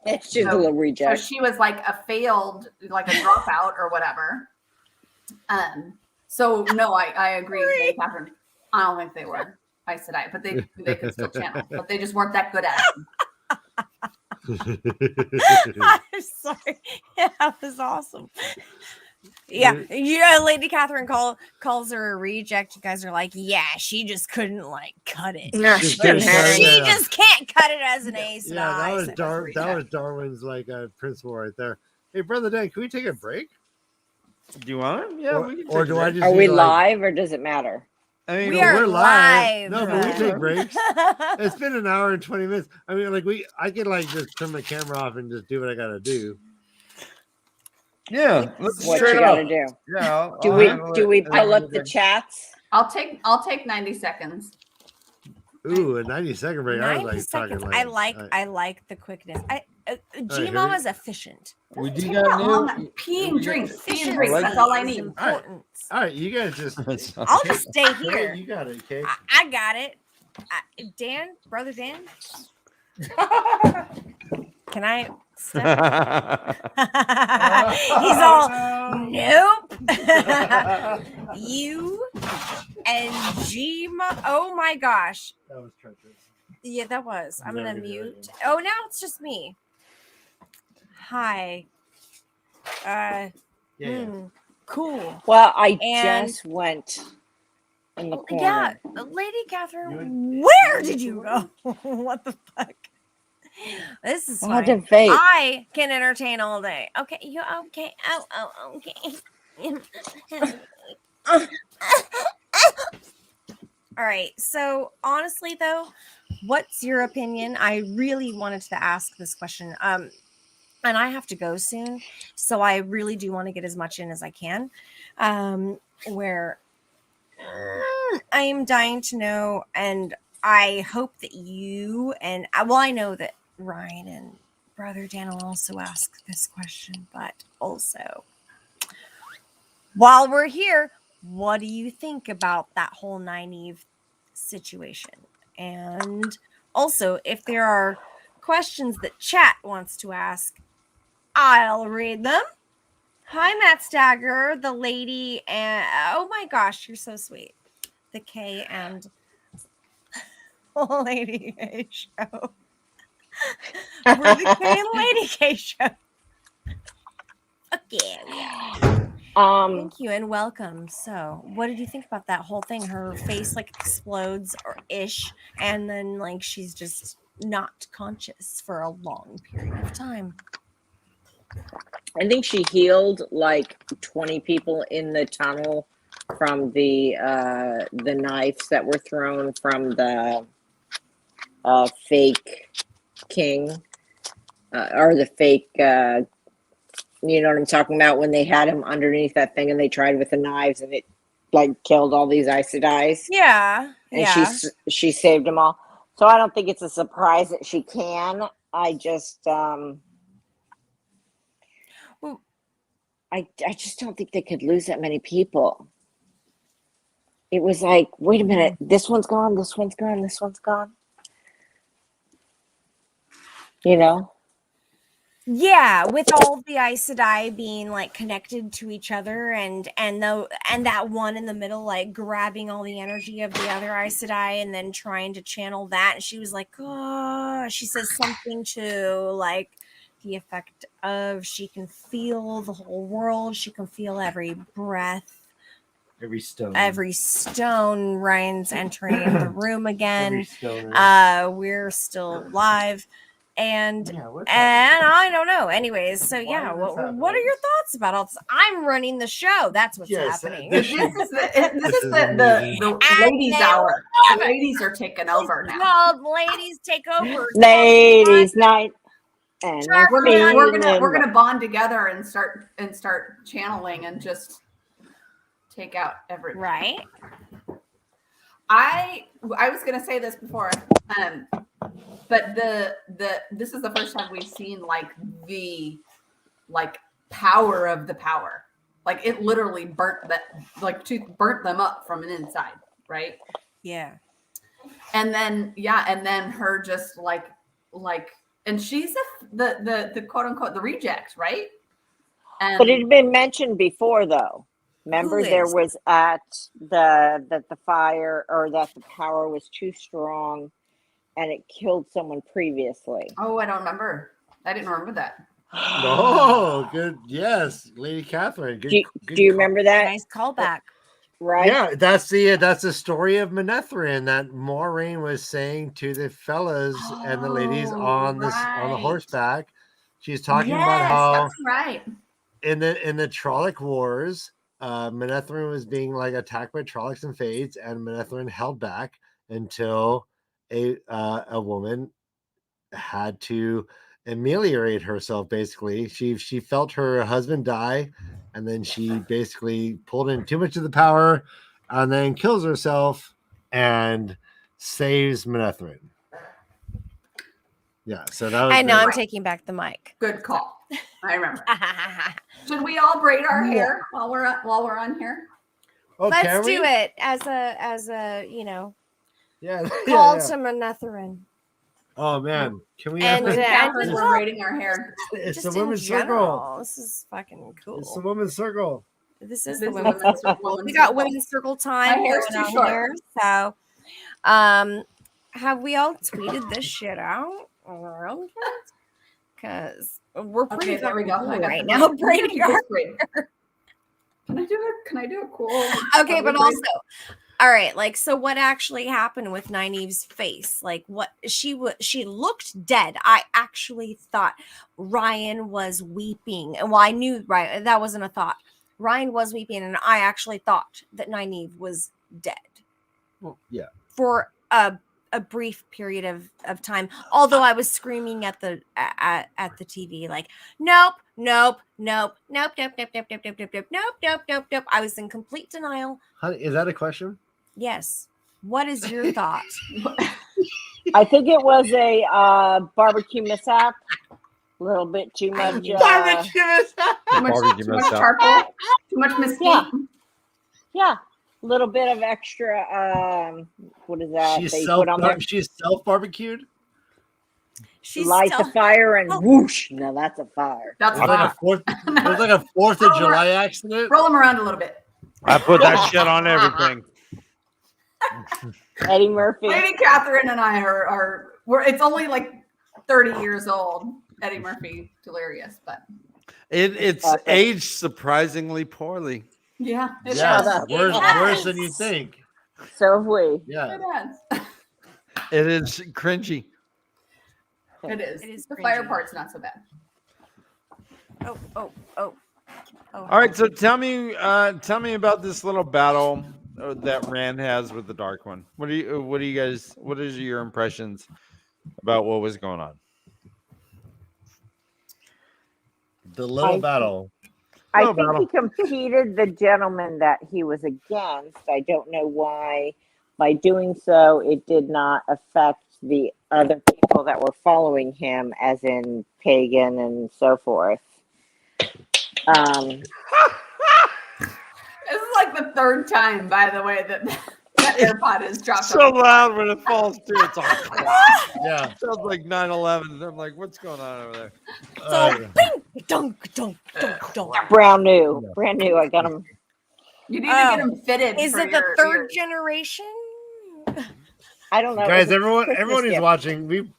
It's just a little reject. So she was like a failed, like a dropout or whatever. So no, I agree, Catherine. I don't think they were Aes Sedai, but they could still channel, but they just weren't that good at it. I'm sorry. Yeah, that was awesome. Yeah, Lady Catherine calls her a reject. You guys are like, yeah, she just couldn't cut it. No, she just can't cut it as an Ace. Yeah, that was Darwin's principle right there. Hey, Brother Dan, can we take a break? Do you want it? Yeah, we can. Or do I just? Are we live, or does it matter? I mean, we're live. No, but we take breaks. It's been an hour and 20 minutes. I mean, I could just turn my camera off and just do what I gotta do. Yeah, let's what you gotta do. Yeah, do we pull up the chats? I'll take 90 seconds. Ooh, a 90-second break. 90 seconds. I like the quickness. Gmo is efficient. We do got pee and drink. That's all I need. All right, you guys just. I'll just stay here. You got it, Kay. I got it. Brother Dan. Can I step? He's all nope. You and Gma. Oh my gosh. That was treacherous. Yeah, that was. I'm gonna mute. Oh, now it's just me. Hi. Cool. Well, I just went in the corner. Yeah, Lady Catherine, where did you go? What the fuck? This is fine. I can entertain all day. Okay, you okay? Oh, okay. All right. So honestly, though, what's your opinion? I really wanted to ask this question. And I have to go soon, so I really do want to get as much in as I can. Where I am dying to know, and I hope that you and I know that Ryan and Brother Dan will also ask this question, but also while we're here, what do you think about that whole Nynaeve situation? And also, if there are questions that chat wants to ask, I'll read them. Hi, MaTsDaGger, the lady, and oh my gosh, you're so sweet. The K and Lady K show. We're the K and Lady K show. Fuck yeah. Thank you and welcome. So, what did you think about that whole thing? Her face explodes or ish, and then she's just not conscious for a long period of time. I think she healed 20 people in the tunnel from the knives that were thrown from the fake king or the fake. You know what I'm talking about? When they had him underneath that thing and they tried with the knives and it like killed all these Aes Sedais. Yeah. And she saved them all. So I don't think it's a surprise that she can. I just I just don't think they could lose that many people. It was like, wait a minute, this one's gone, this one's gone, this one's gone. You know? Yeah, with all the Aes Sedai being like connected to each other, and that one in the middle like grabbing all the energy of the other Aes Sedai and then trying to channel that, and she was like, oh, she says something to like the effect of she can feel the whole world, she can feel every breath, every stone. Ryan's entering the room again. We're still live. And I don't know. Anyways, so yeah, what are your thoughts about all this? I'm running the show. That's what's happening. This is the ladies' hour. The ladies are taking over now. No, ladies take over. Ladies' night. And we're gonna bond together and start channeling and just take out everything. Right. I was gonna say this before, but this is the first time we've seen the power of the power. Like it literally burnt them up from an inside, right? Yeah. And then her just like and she's the quote unquote the reject, right? But it had been mentioned before though. Remember there was that the fire or that the power was too strong and it killed someone previously. Oh, I don't remember. I didn't remember that. Oh, good. Yes, Lady Catherine. Good, do you remember that? Nice callback. Right. Yeah, that's the story of Manethrin that Moiraine was saying to the fellas and the ladies on the horseback. She's talking about how that's right. In the Trolloc Wars, Manethrin was being like attacked by Trollocs and Fades, and Manethrin held back until a woman had to ameliorate herself. Basically, she felt her husband die, and then she basically pulled in too much of the power, and then kills herself and saves Manethrin. Yeah, so that was. I know. I'm taking back the mic. Good call. I remember. Should we all braid our hair while we're on here? Oh, let's do it as a call to Manethrin. Oh man, can we? We're braiding our hair. It's the women's circle. This is fucking cool. It's the women's circle. This is the women's circle. We got women's circle time. My hair's too short. Here, so, have we all tweeted this shit out? Because we're pretty there we go. Cool right now. Braiding our hair. Can I do it cool? Okay, but also, all right, like, so what actually happened with Nynaeve's face? Like, what she looked dead. I actually thought Ryan was weeping. And well, I knew that wasn't a thought. Ryan was weeping, and I actually thought that Nynaeve was dead. Well, yeah. For a brief period of time, although I was screaming at the TV like, nope. I was in complete denial. Honey, is that a question? Yes. What is your thought? I think it was a barbecue mishap. A little bit too much. Barbecue mishap. Too much charcoal. Too much mesquite. Yeah. A little bit of extra. What is that? She's self-barbecued. She light the fire and whoosh. Now that's a fire. That's like a Fourth of July accident. Roll them around a little bit. I put that shit on everything. Eddie Murphy. Lady Catherine and I we're it's only like 30 years old. Eddie Murphy, delirious, but it's aged surprisingly poorly. Yeah, it does. Worse than you think. So have we. Yeah. It is cringy. It is. It is the cringy. fire part's not so bad. Oh. Oh, All right, so tell me about this little battle that Rand has with the Dark One. What are you guys? What is your impressions about what was going on? The little battle. I think he competed the gentleman that he was against. I don't know why. By doing so, it did not affect the other people that were following him, as in Pagan and so forth. This is like the third time, by the way, that AirPod is dropped. So loud when it falls too. It's all Yeah. sounds like 9/11. I'm like, what's going on over there? So bing, dunk, dunk, dunk, dunk. Brand new. I got him. You need to get them fitted. Is for it the your third ears. generation? I don't know. Guys, It was everyone who's gift. watching,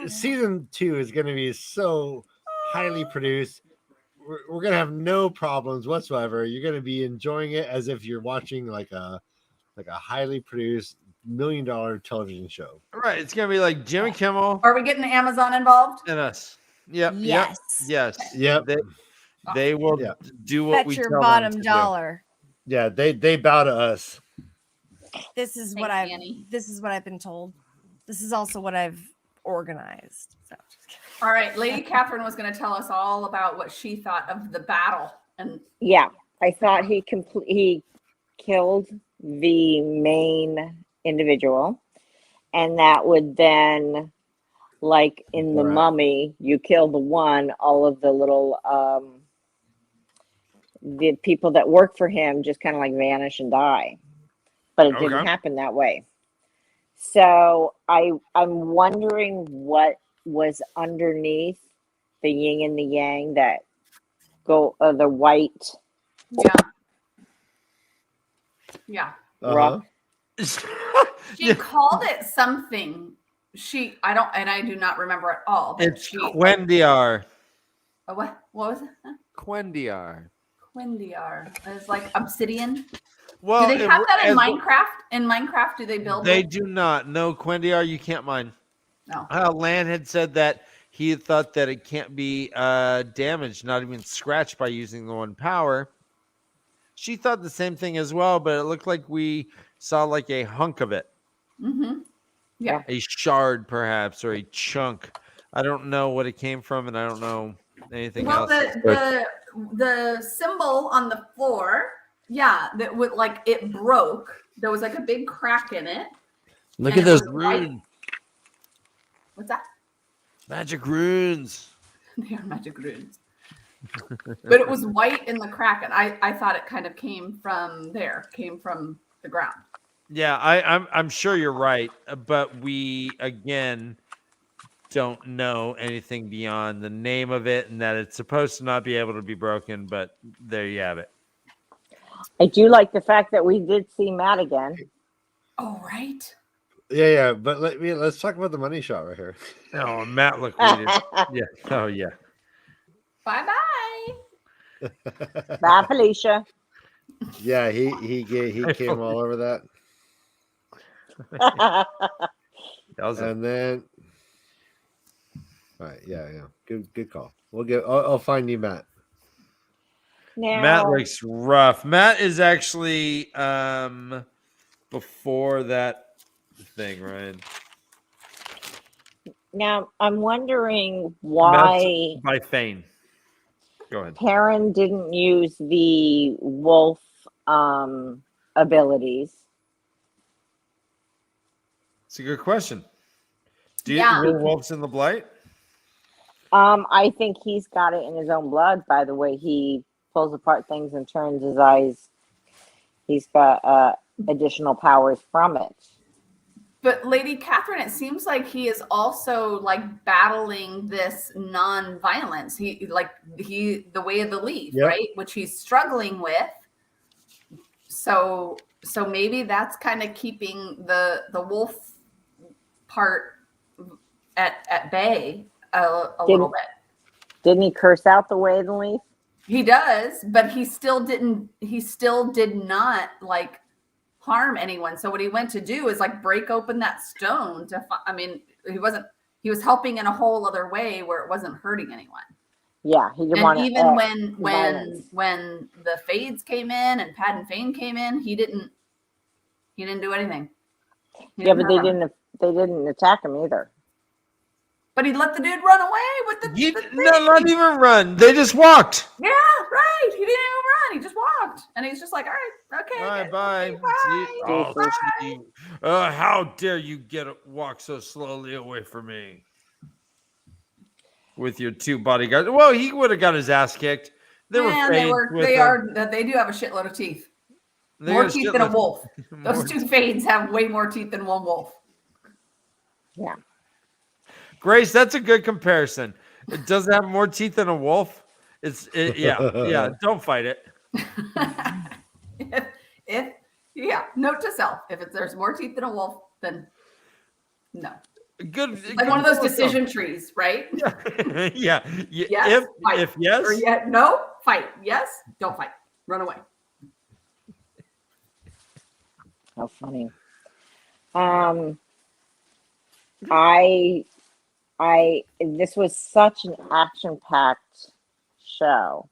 season 2 is going to be so highly produced. We're going to have no problems whatsoever. You're going to be enjoying it as if you're watching like a highly produced $1 million television show. Right, it's gonna be like Jimmy Kimmel Are we getting Amazon involved? and us. Yep. Yes. Yes. Yep. They will do what Bet we your tell bottom them to dollar. Yeah, they bow to us. This is Thanks, what I've. Annie. This is what I've been told. This is also what I've organized. So. All right, Lady Catherine was going to tell us all about what she thought of the battle, and Yeah, I thought he killed the main individual, and that would then, like in the Right. Mummy, you kill the one, all of the little the people that work for him just kind of like vanish and die, but it didn't Okay. happen that way. So I'm wondering what was underneath the yin and the yang that go the white yeah, rock. she called it something. I do not remember at all. But It's Quendiar. what was it? Huh? Quendiar. Quendiar. It's like obsidian. Well, Do they have that in as- Minecraft? In Minecraft, do they build? They do not. No, Quendiar, you can't mine. No. Lan had said that he had thought that it can't be damaged, not even scratched by using the one power. She thought the same thing as well, but it looked like we saw like a hunk of it. Mm-hmm. Yeah. A shard, perhaps, or a chunk. I don't know what it came from, and I don't know anything Well, else. the symbol on the floor, that would like it broke. There was like a big crack in it. Look and at it those was white. runes. What's that? Magic runes. They are magic runes. But it was white in the crack, and I thought it kind of came from the ground. Yeah, I'm sure you're right, but we again don't know anything beyond the name of it and that it's supposed to not be able to be broken. But there you have it. I do like the fact that we did see Matt again. Oh, right. Yeah, but let's talk about the money shot right here. Oh, Matt liquidated. Yeah. Oh, yeah. Bye-bye. Bye, Felicia. Yeah, he came all over that. That was it. And then, all right, yeah, good call. I'll find you, Matt. Now, Matt looks rough. Matt is actually before that thing, right? Now I'm wondering why Matt's by Fane. Go ahead. Perrin didn't use the wolf abilities. It's a good question. Do you Yeah. were wolves in the Blight? I think he's got it in his own blood by the way he pulls apart things and turns his eyes. He's got additional powers from it. But Lady Catherine, it seems like he is also like battling this non-violence. He the way of the leaf, Yep. right? Which he's struggling with. So maybe that's kind of keeping the wolf part at bay a little bit. Didn't he curse out the way of the leaf? He does, but he still did not like harm anyone. So what he went to do is like break open that stone he was helping in a whole other way where it wasn't hurting anyone. Yeah, he didn't And want to. even when the Fades came in and Pat and Fane came in, he didn't do anything. Yeah, but they didn't attack him either. But he let the dude run away with the not even run. They just walked. Yeah, right. He didn't even run. He just walked, and he's just like, "All right, okay, bye. How dare you walk so slowly away from me with your 2 bodyguards? Well, he would have got his ass kicked. They do have a shitload of teeth. More teeth than a wolf. Those 2 Fades have way more teeth than one wolf. Yeah. Grace, that's a good comparison. It does have more teeth than a wolf. Yeah. Don't fight it. Note to self: if there's more teeth than a wolf, then no. Good. It's like one of those decision trees, right? Yeah. Yes, if yes, or no, fight. Yes, don't fight. Run away. How funny. This was such an action-packed show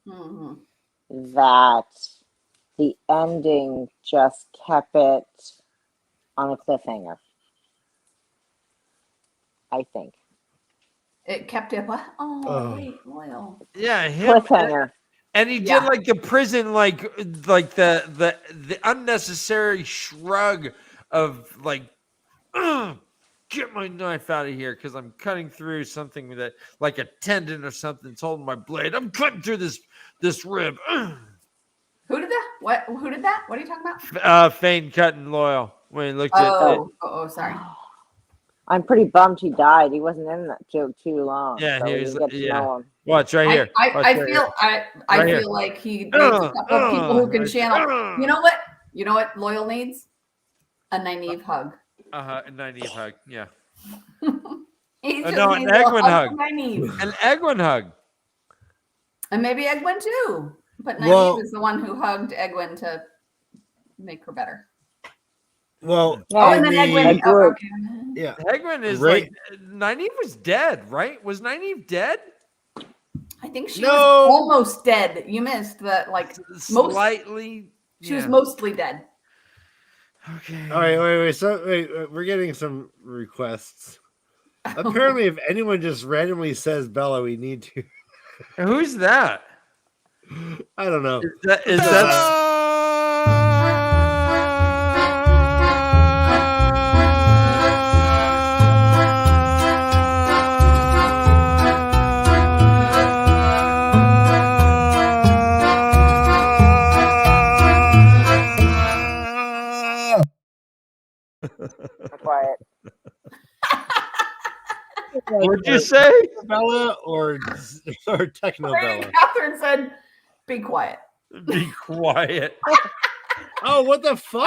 that the ending just kept it on a cliffhanger. I think it kept it. What? Oh, wait, Royal. Yeah, cliffhanger. And he did like the prison, like the unnecessary shrug of like, get my knife out of here because I'm cutting through something that like a tendon or something's holding my blade. I'm cutting through this rib. Who did that? What? Who did that? What are you talking about? Fane cutting Loyal when he looked at it. Sorry. I'm pretty bummed he died. He wasn't in that too long. Yeah, so he was. Know him. Watch right here. I feel like he needs a couple of people who can channel. You know what? Loyal needs a Nynaeve hug. A Nynaeve hug. Yeah. An Egwene hug. An Egwene hug. And maybe Egwene too. But Nynaeve is the one who hugged Egwene to make her better. Well, and then Egwene. Yeah, Egwene is like Nynaeve was dead, right? Was Nynaeve dead? I think she was almost dead. You missed that, like slightly. She was mostly dead. Okay. All right, wait. So we're getting some requests. Apparently, if anyone just randomly says Bella, we need to. Who's that? I don't know. Is that Quiet. What'd you say? Bella or Techno Bella? Catherine said, "Be quiet." Be quiet. Oh, what the fuck?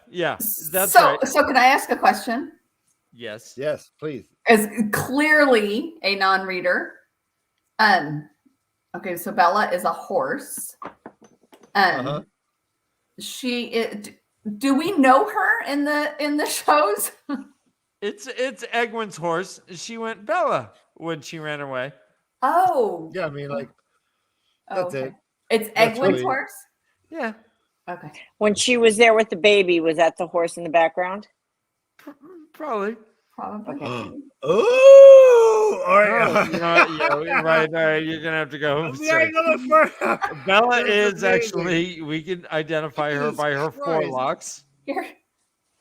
Yeah, that's so, right. So can I ask a question? Yes, please. As clearly a non-reader. Okay, so Bella is a horse. Do we know her in the shows? It's Egwene's horse. She went Bella when she ran away. Oh. Yeah, I mean, like, that's it. It's Egwene's horse? Yeah. Okay. When she was there with the baby, was that the horse in the background? Probably. Okay. Oh, all right. Right. All right. You're gonna have to go. Bella is actually. We can identify her by her forelocks. Here,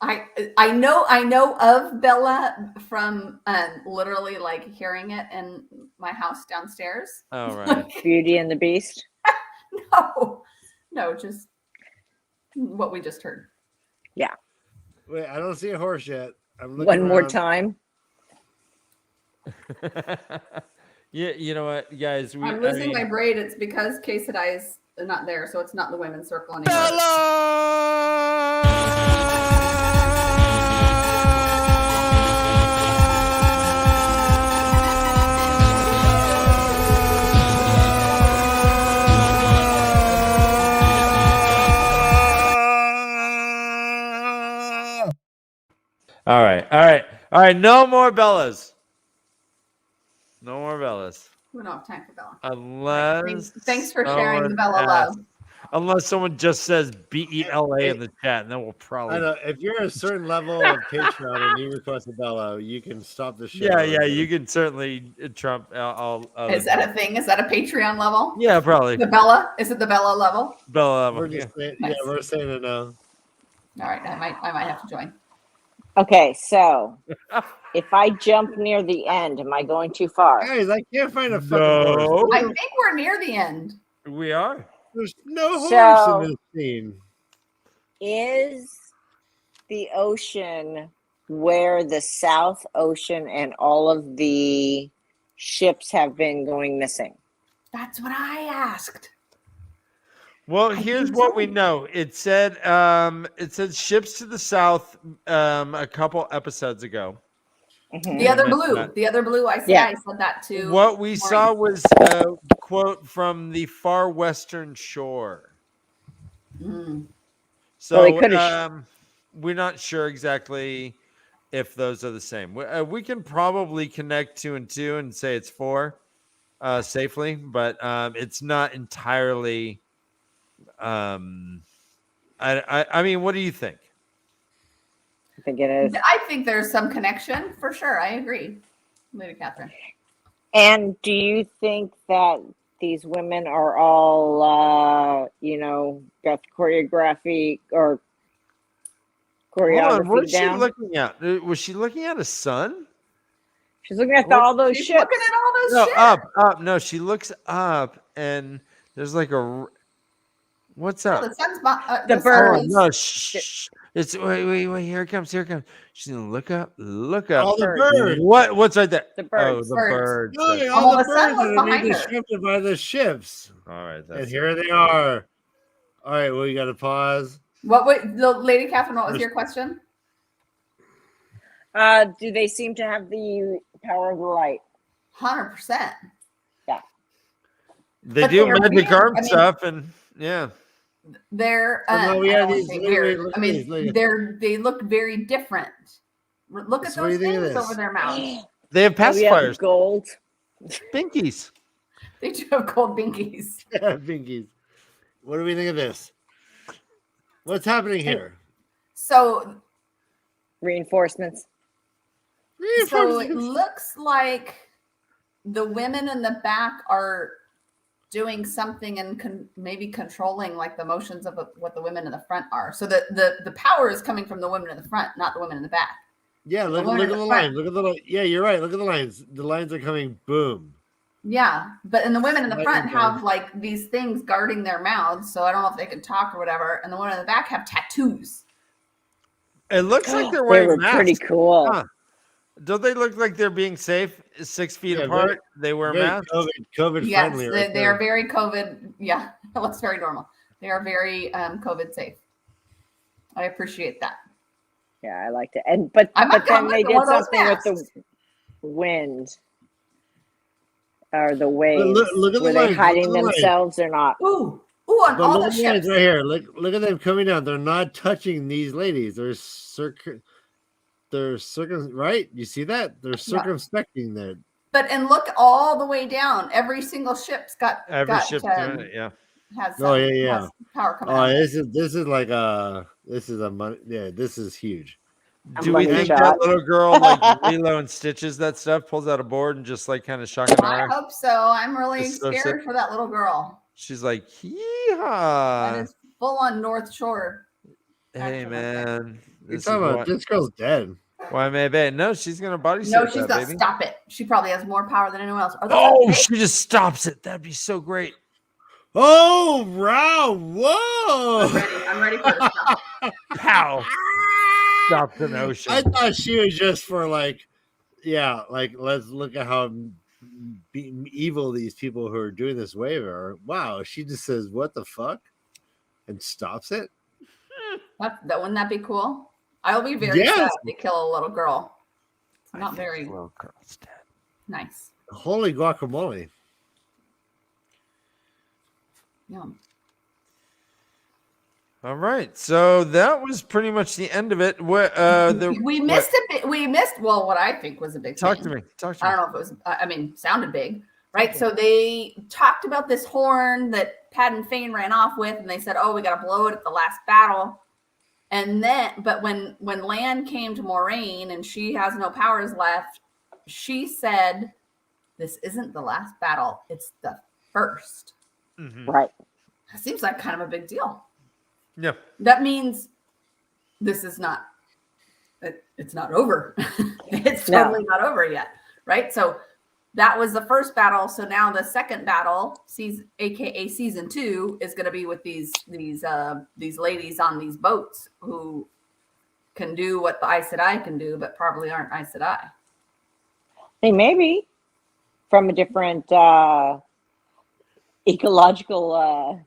I know of Bella from literally like hearing it in my house downstairs. Oh right. Beauty and the Beast. No, just what we just heard. Yeah. Wait, I don't see a horse yet. I'm looking One more time. Yeah, you know what, guys? I'm losing my braid. It's because Case and I's not there, so it's not the women's circle anymore. All right. No more Bellas. No more Bellas. We don't have time for Bella. Unless thanks for sharing the Bella love. Unless someone just says BELA in the chat, and then we'll probably. I know. If you're a certain level of Patreon and you request a Bella, you can stop the show. Yeah, you can certainly trump. Is that a thing? Is that a Patreon level? Yeah, probably. The Bella? Is it the Bella level? Bella level. We're just saying, yeah, we're saying it now. All right, I might have to join. Okay, so if I jump near the end, am I going too far? Guys, I can't find a fucking horse. I think we're near the end. We are. There's no horse in this scene. Is the ocean where the South Ocean and all of the ships have been going missing? That's what I asked. Well, here's what we know. It said ships to the south a couple episodes ago. Mm-hmm. The other blue, I said that too. What we saw was a quote from the far western shore. Mm. So well, we're not sure exactly if those are the same. We can probably connect 2 and 2 and say it's 4 safely, but it's not entirely. I mean, what do you think? I think it is. I think there's some connection for sure. I agree, Lady Catherine. And do you think that these women are all, got the choreography or choreography what is down? she looking at? Was she looking at a sun? She's looking at all those She's ships. looking at all those No, ships. up. No, she looks up, and there's like a. What's up? The sun's The birds. Oh, no, shh. It's wait. Here it comes. She's gonna look up. All the birds. What's right there? The birds. Oh, the birds. Look at Oh, all the the sun birds was that are being behind her. disrupted by the ships. All right, And here they are. All right, well, you got to pause. Lady Catherine, what was your question? Do they seem to have the power of the light? 100%. They But do they're magic weird. arm I mean, stuff, and yeah. They're no, we I have don't these- say wait, weird. look I at mean, these, look at- they look very different. Look at So what do those you think of things this? over their mouths. They have We have pacifiers, gold. binkies. They do have gold binkies. Yeah, Binkies. What do we think of this? What's happening here? So Reinforcements. it looks like the women in the back are doing something and maybe controlling like the motions of what the women in the front are. So the power is coming from the women in the front, not the women in the back. Yeah, look at the lines. Look at the line. Yeah, you're right. Look at the lines. The lines are coming. Boom. Yeah, but the women in the front Lightning have bolt. like these things guarding their mouths, so I don't know if they can talk or whatever. And the women in the back have tattoos. It looks like they're They wearing were masks. pretty cool. Huh. Don't they look like they're being safe 6 feet Yeah, apart? They wear Very masks. COVID Yes, friendly. they, Right they there. are very COVID. Yeah, it looks very normal. They are very COVID safe. I appreciate that. Yeah, I liked it. But I might then come they look at did one of those something with the masks. wind or the waves. Look at the Were they lines. hiding Look at the lines. themselves or not? Ooh, on But all look the at the lines ships. right here. Look at them coming down. They're not touching these ladies. They're right? You see that? They're circumspecting that. And look all the way down. Every single ship's got Every ship's doing it, yeah. has Oh, yeah. has power coming Oh, out. this is like this is huge. Do we money think shot. that little girl like Lilo and Stitches that stuff, pulls out a board and just like kind of shocking I her? hope so. I'm really It's so scared sick. for that little girl. She's like, That yeehaw. is full on North Shore. Hey Actually, man. You're This is talking about this girl's dead. why maybe. No, she's gonna body No, surf she's that, got baby. stop it. She probably has more power than anyone else. Are those Oh, fake? she just stops it. That'd be so great. Oh, wow. Whoa. I'm ready for this stuff. Pow. Stops an ocean. I thought she was just for like, let's look at how evil these people who are doing this waiver are. Wow, she just says, "What the fuck," and stops it. That wouldn't that be cool? I'll be very sad if they kill a little girl. It's not very little girl's dead. Nice. Holy guacamole! Yum. All right, so that was pretty much the end of it. We missed a bit. We missed what I think was a big. Talk to me. I don't know if it was. I mean, sounded big, right? So they talked about this horn that Pat and Fane ran off with, and they said, "Oh, we got to blow it at the last battle." And then, but when Lan came to Moiraine and she has no powers left, she said, "This isn't the last battle; it's the first." Mm-hmm. Right. That seems like kind of a big deal. Yeah. That means this is not, it's not over. It's totally not over yet. Right. So that was the first battle. So now the second battle, aka season 2, is going to be with these ladies on these boats who can do what the Aes Sedai can do, but probably aren't Aes Sedai. They may be from a different ecological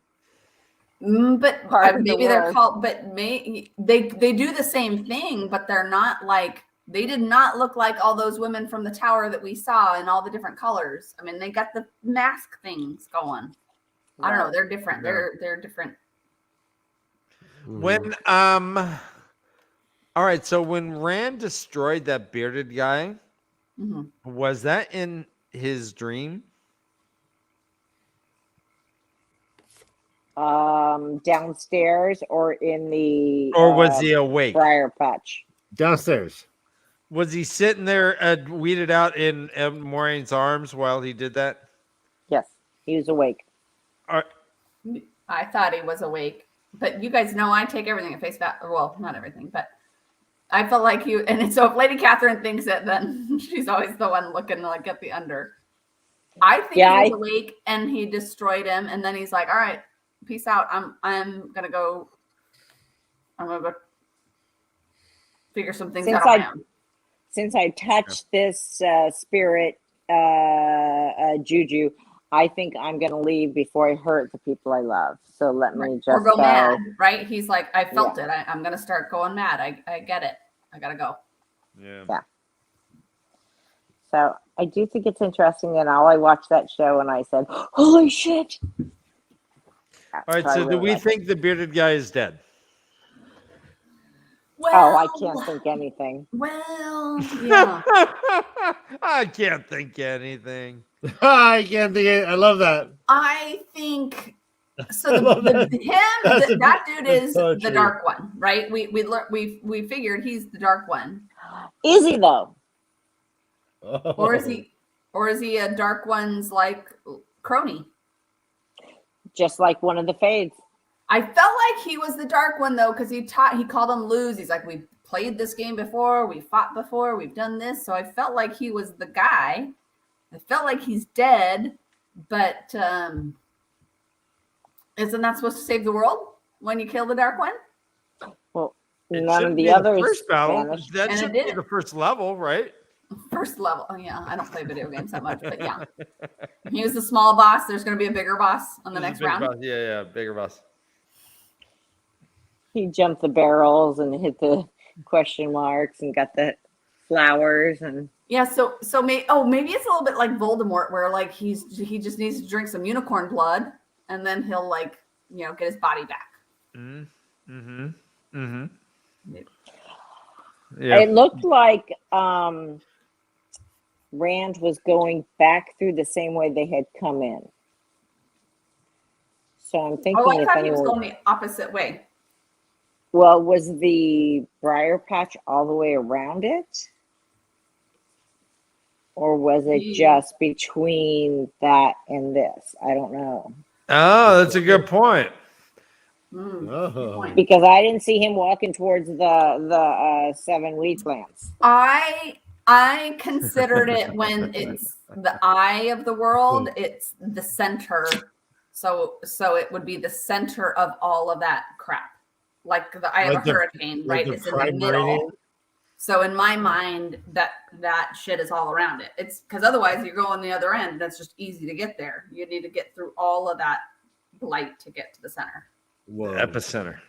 but maybe they're called, but they do the same thing, but they're not like, they did not look like all those women from the tower that we saw in all the different colors. I mean, they got the mask things going. I don't know, they're different. They're different. When all right, so when Rand destroyed that bearded guy, was that in his dream? Downstairs or in the or was he awake? Briar Patch. Downstairs. Was he sitting there weeded out in Moraine's arms while he did that? Yes, he was awake. I thought he was awake, but you guys know I take everything at face value. Well, not everything, but I felt like you. And so if Lady Catherine thinks it, then she's always the one looking like at the under. I think he was awake and he destroyed him, and then he's like, "All right, peace out. I'm gonna go. I'm gonna go figure some things out on my own." Since I touched this spirit juju, I think I'm going to leave before I hurt the people I love. So let me just or go mad, right? He's like, I felt it. I'm going to start going mad. I get it. I got to go. Yeah. So I do think it's interesting. And I watched that show and I said, "Holy shit!" All right. So do we think the bearded guy is dead? Well, I can't think anything. Well, yeah. I can't think anything. I can't think. I love that. I think so. That dude is the dark one, right? We figured he's the dark one. Is he though? Or is he a dark one's like crony? Just like one of the Fades. I felt like he was the dark one though, because he called them lose. He's like, we played this game before, we fought before, we've done this. So I felt like he was the guy. I felt like he's dead, but isn't that supposed to save the world when you kill the dark one? Well, none of the others. First battle. Vanished. That should be the first level, right? First level. Oh, yeah, I don't play video games that much, but yeah. He was the small boss. There's going to be a bigger boss on the next round. Boss. Yeah, bigger boss. He jumped the barrels and hit the question marks and got the flowers and so maybe it's a little bit like Voldemort, where like he just needs to drink some unicorn blood and then he'll like get his body back. Yeah. It looked like Rand was going back through the same way they had come in. So I'm thinking I thought he was going the opposite way. Well, was the briar patch all the way around it? Or was it just between that and this? I don't know. Oh, that's a good point. Good point. Because I didn't see him walking towards the 7 wheat plants. I considered it when it's the eye of the world, it's the center. So it would be the center of all of that crap. Like the eye of a hurricane, right? It's in the middle. So in my mind, that shit is all around it. It's because otherwise you're going the other end. That's just easy to get there. You need to get through all of that blight to get to the center. Whoa. Epicenter.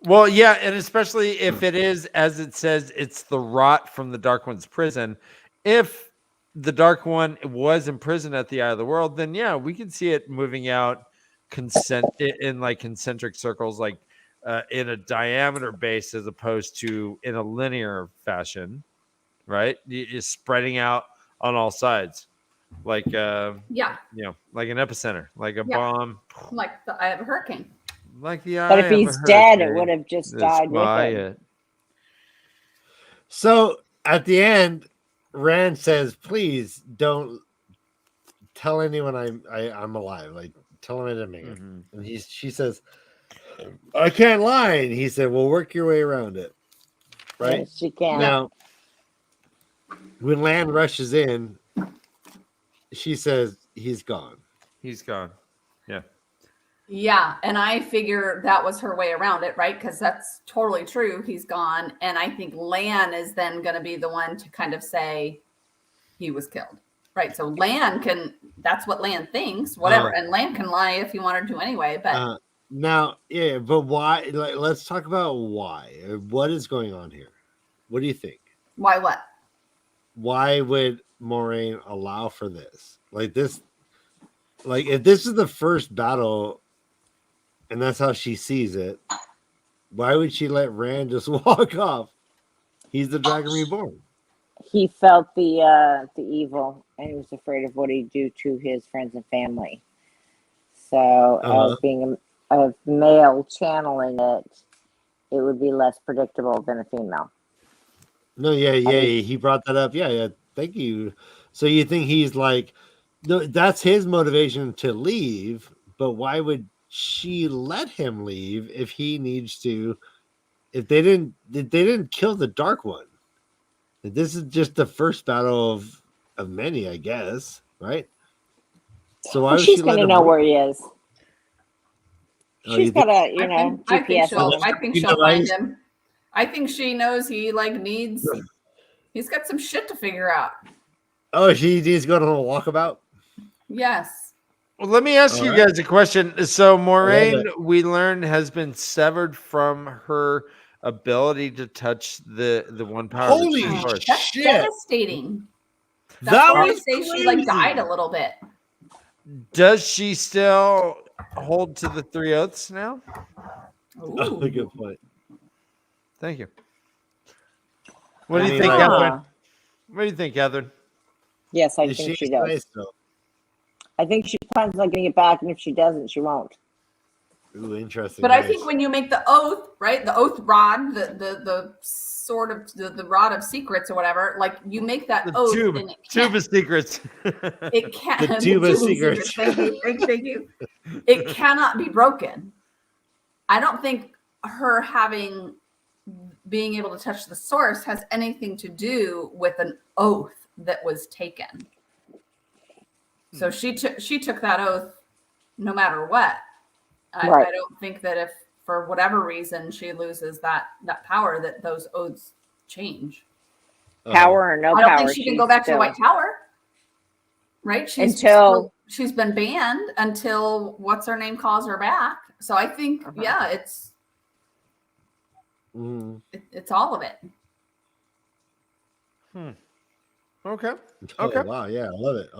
Well, yeah, and especially if it is, as it says, it's the rot from the Dark One's prison. If the Dark One was imprisoned at the Eye of the World, then yeah, we can see it moving out in like concentric circles, like in a diameter base as opposed to in a linear fashion, right? It's spreading out on all sides, like like an epicenter, like a bomb, like the eye of a hurricane. Like the eye. But if he's dead, it would have just died with him. So at the end, Rand says, "Please don't tell anyone I'm alive. Like, tell him I didn't make it." And she says, "I can't lie." And he said, "Well, work your way around it." Right? Yes, she can. Now, when Lan rushes in, she says, "He's gone." He's gone. Yeah. Yeah, and I figure that was her way around it, right? Because that's totally true. He's gone, and I think Lan is then going to be the one to kind of say he was killed, right? So Lan can. That's what Lan thinks, whatever, and Lan can lie if he wanted to anyway. But now, yeah, but why? Let's talk about why. What is going on here? What do you think? Why what? Why would Moiraine allow for this? Like this, like if this is the first battle. And that's how she sees it. Why would she let Rand just walk off? He's the Dragon Reborn. He felt the evil, and he was afraid of what he'd do to his friends and family. So, as being a male channeling it, it would be less predictable than a female. No, he brought that up. Yeah, thank you. So you think he's like, no, that's his motivation to leave, but why would she let him leave if he needs to? If they didn't kill the Dark One, this is just the first battle of many, I guess, right? So why would she's she going to know where he is? She's got a GPS. I think she'll find him. I think she knows he needs. He's got some shit to figure out. Oh, he's going on a walkabout. Yes. Well, let me ask you guys a question. So Moiraine, we learned, has been severed from her ability to touch the one power. Holy shit! That's devastating. That why was I say she died a little bit. Does she still hold to the 3 oaths now? Oh, good point. Thank you. What do you think, Catherine? What do you think, Catherine? Yes, I think she does. Nice, I think she plans on getting it back, and if she doesn't, she won't. Ooh, interesting. But I think when you make the oath, right, the oath rod, the sort of the rod of secrets or whatever, like you make that oath. Tube of secrets. It can't. The tube of secrets. Thank you. It cannot be broken. I don't think her being able to touch the source has anything to do with an oath that was taken. So she took that oath no matter what. I don't think that if for whatever reason she loses that power, that those oaths change. Power or no power. I don't think she can go back to the White Tower. Right? She's been banned until what's her name calls her back. So I think it's it's all of it. Okay. Wow. Yeah. I love it.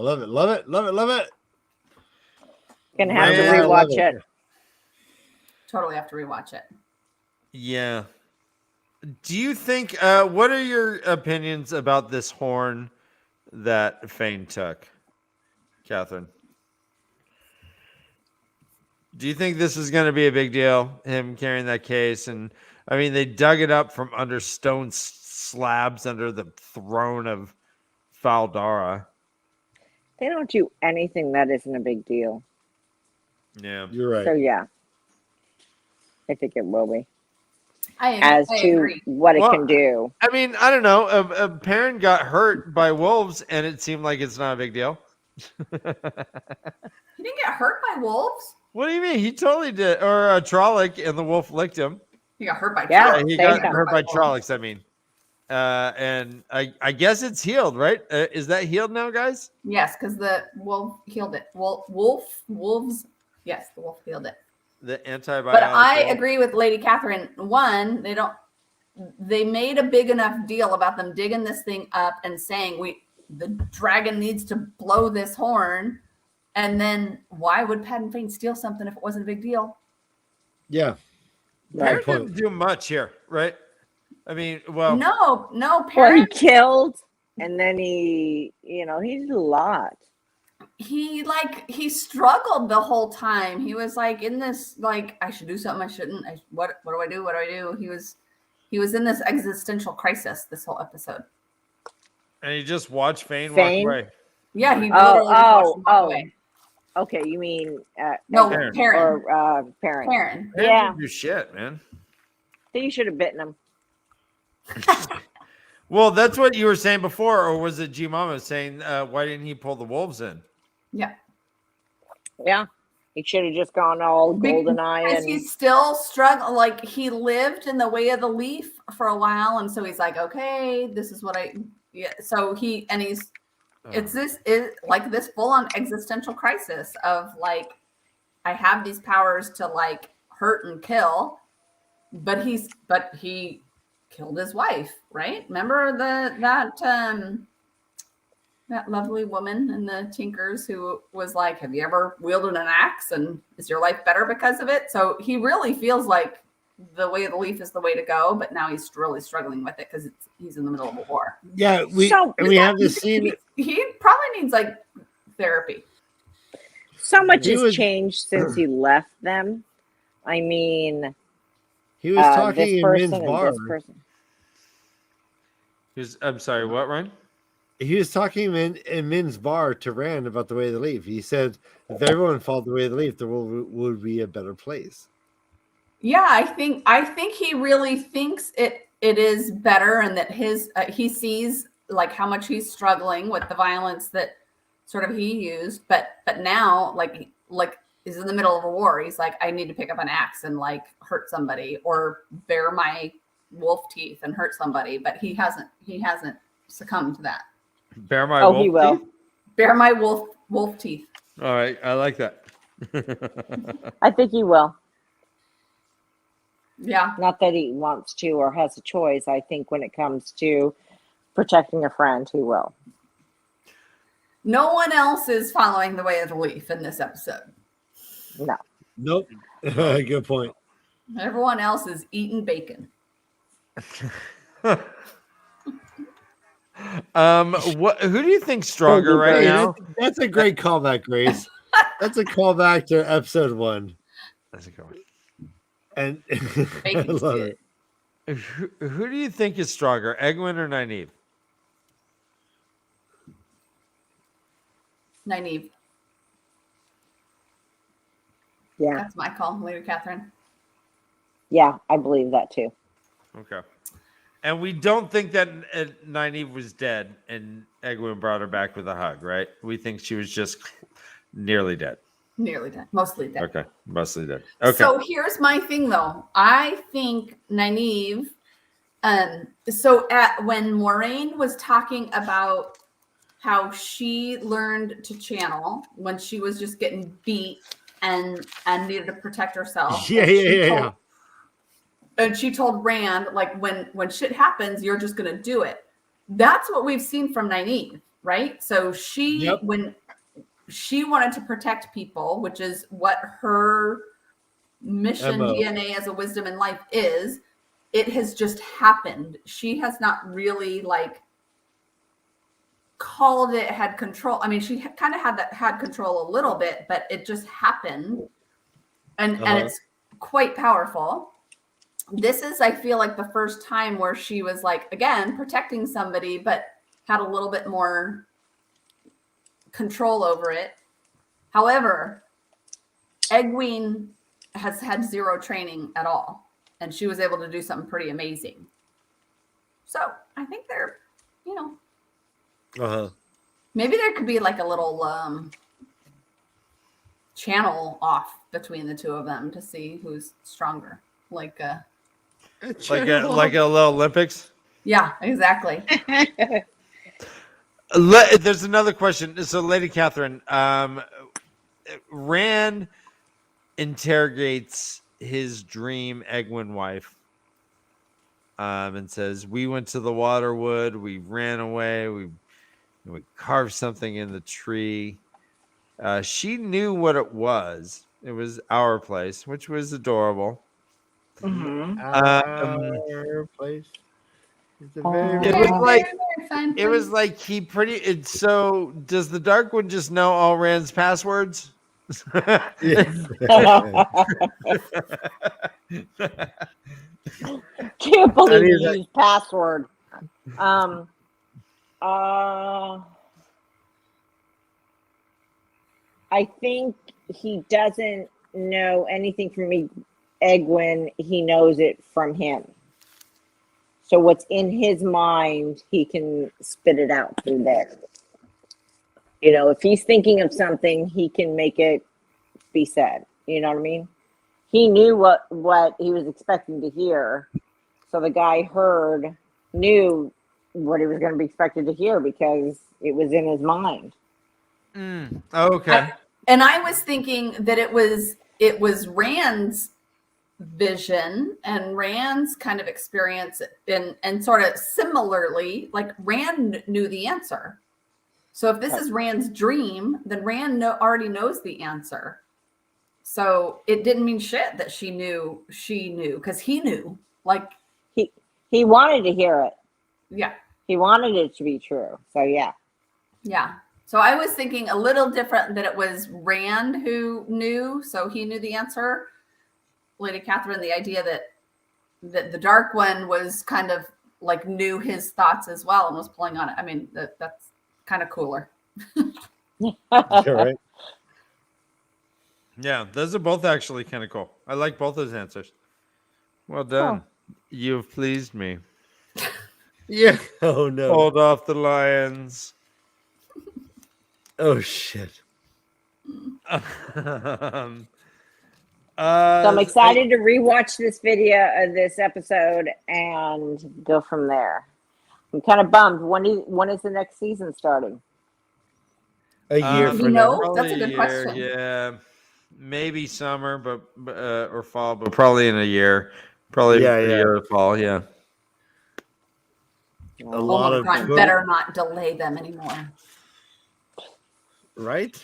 Gonna have to rewatch it. Totally have to rewatch it. Yeah. Do you think? What are your opinions about this horn that Fane took, Catherine? Do you think this is going to be a big deal? Him carrying that case, and I mean, they dug it up from under stone slabs under the throne of Faldara. They don't do anything that isn't a big deal. Yeah, you're right. So yeah, I think it will be. I agree. What it can do. I mean, I don't know. Perrin got hurt by wolves, and it seemed like it's not a big deal. He didn't get hurt by wolves. What do you mean? He totally did. Or a Trolloc, and the wolf licked him. He got hurt by Yeah, Trollocs. He got hurt by Trollocs, I mean. And I guess it's healed, right? Is that healed now, guys? Yes, because the wolf healed it. Wolves. Yes, the wolf healed it. The antibiotic. But I agree with Lady Catherine. One, they made a big enough deal about them digging this thing up and saying the dragon needs to blow this horn. And then why would Pat and Fane steal something if it wasn't a big deal? Yeah. Perrin didn't do much here, right? I mean, well, Well, Perrin, he killed, and then he did a lot. he struggled the whole time. He was like in this, like, I should do something, I shouldn't. What do I do? What do I do? He was in this existential crisis this whole episode. and he just watched Fane walk away. Yeah, he literally watched him walk away. Okay, you mean No, Perrin. Perrin. or Perrin? Perrin. Yeah. Didn't do shit, man. So you should have bitten him. Well, that's what you were saying before, or was it G Mama saying why didn't he pull the wolves in? Yeah. Yeah, he should have just gone all golden eye. Because he's still struggling. Like, he lived in the way of the leaf for a while, and so he's like, okay, this is what so it's like this full-on existential crisis of like, I have these powers to like hurt and kill, but he killed his wife, right? Remember that lovely woman in the Tinkers who was like, have you ever wielded an axe, and is your life better because of it? So he really feels like the way of the leaf is the way to go, but now he's really struggling with it because he's in the middle of a war. Yeah, we have this scene. He probably needs like therapy. So much has changed since he left them. I mean, he was talking in Min's bar. I'm sorry, what, Ryan? He was talking in Min's bar to Rand about the way of the leaf. He said, if everyone followed the way of the leaf, the world would be a better place. Yeah, I think he really thinks it is better, and that he sees like how much he's struggling with the violence that sort of he used, but now like is in the middle of a war. He's like, I need to pick up an axe and like hurt somebody, or bare my wolf teeth and hurt somebody, but he hasn't succumbed to that. Bare my wolf he will. teeth? Bare my wolf teeth. All right, I like that. I think he will. Yeah. Not that he wants to or has a choice. I think when it comes to protecting a friend, he will. No one else is following the way of the leaf in this episode. No. Nope. Good point. Everyone else is eating bacon. Who do you think's stronger right now? That's a great callback, Grace. That's a callback to episode 1. That's a good one. And I love it. Who do you think is stronger, Egwene or Nynaeve? Nynaeve. Yeah. That's my call, Lady Catherine. Yeah, I believe that too. Okay. And we don't think that Nynaeve was dead and Egwene brought her back with a hug, right? We think she was just nearly dead. Nearly dead. Mostly dead. Okay. Mostly dead. Okay. So here's my thing, though. I think Nynaeve, when Moiraine was talking about how she learned to channel when she was just getting beat and needed to protect herself. Yeah. And she told Rand, like, when shit happens, you're just going to do it. That's what we've seen from Nynaeve, right? So when she wanted to protect people, which is what her mission DNA as a wisdom in life is, it has just happened. She has not really like called it, had control. I mean, she kind of had control a little bit, but it just happened. And it's quite powerful. This is, I feel like, the first time where she was like, again, protecting somebody, but had a little bit more control over it. However, Egwene has had zero training at all, and she was able to do something pretty amazing. So I think they're, maybe there could be like a little channel off between the two of them to see who's stronger. Like like a little Olympics. Yeah, exactly. There's another question. So, Lady Catherine, Rand interrogates his dream Egwene wife, and says, "We went to the Waterwood. We ran away. We carved something in the tree." She knew what it was. It was our place, which was adorable. Mm-hmm. Our place. It was like he pretty. So does the Dark One just know all Rand's passwords? Can't believe you used password. I think he doesn't know anything from Egwene. He knows it from him. So what's in his mind, he can spit it out through there. You know, if he's thinking of something, he can make it be said. You know what I mean? He knew what he was expecting to hear. So the guy knew what he was going to be expected to hear because it was in his mind. Okay. And I was thinking that it was Rand's vision and Rand's kind of experience and sort of similarly, like Rand knew the answer. So if this is Rand's dream, then Rand already knows the answer. So it didn't mean shit that she knew because he knew. Like he wanted to hear it. Yeah. He wanted it to be true. So yeah. Yeah. So I was thinking a little different that it was Rand who knew, so he knew the answer. Lady Catherine, the idea that the Dark One was kind of like knew his thoughts as well and was pulling on it. I mean, that's kind of cooler. Right. Yeah, those are both actually kind of cool. I like both those answers. Well done. Oh. You've pleased me. Yeah. Oh no. Hold off the lions. Oh shit. So I'm excited to rewatch this this episode and go from there. I'm kind of bummed. When is the next season starting? A year from now. That's a good question. Yeah, maybe summer, but or fall, but probably in a year. Probably a year or fall. Yeah. A lot of better not delay them anymore. Right?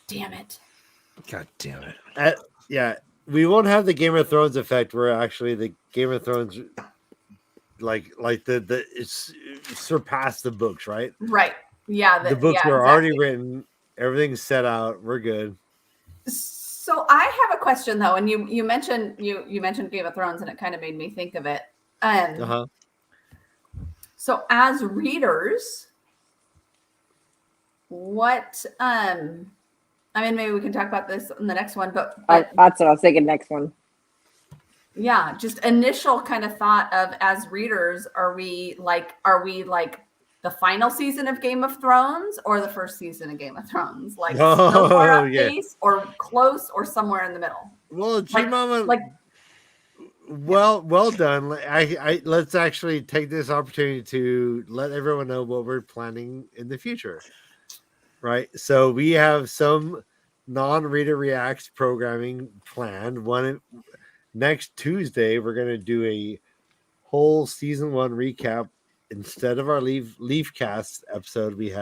Damn it. God damn it. Yeah, we won't have the Game of Thrones effect where actually the Game of Thrones like it's surpassed the books, right? Right. Yeah. The books were already written. Everything's set out. We're good. So I have a question though, and you mentioned Game of Thrones, and it kind of made me think of it. So as readers, what I mean, maybe we can talk about this in the next one, but that's what I was thinking. Next one. Yeah, just initial kind of thought of as readers, are we like the final season of Game of Thrones or the first season of Game of Thrones? Like pace or close or somewhere in the middle? Well, G-Mama, well done. I let's actually take this opportunity to let everyone know what we're planning in the future. Right. So we have some non-reader reacts programming planned. Next Tuesday, we're going to do a whole season 1 recap. Instead of our LeafCast episode, we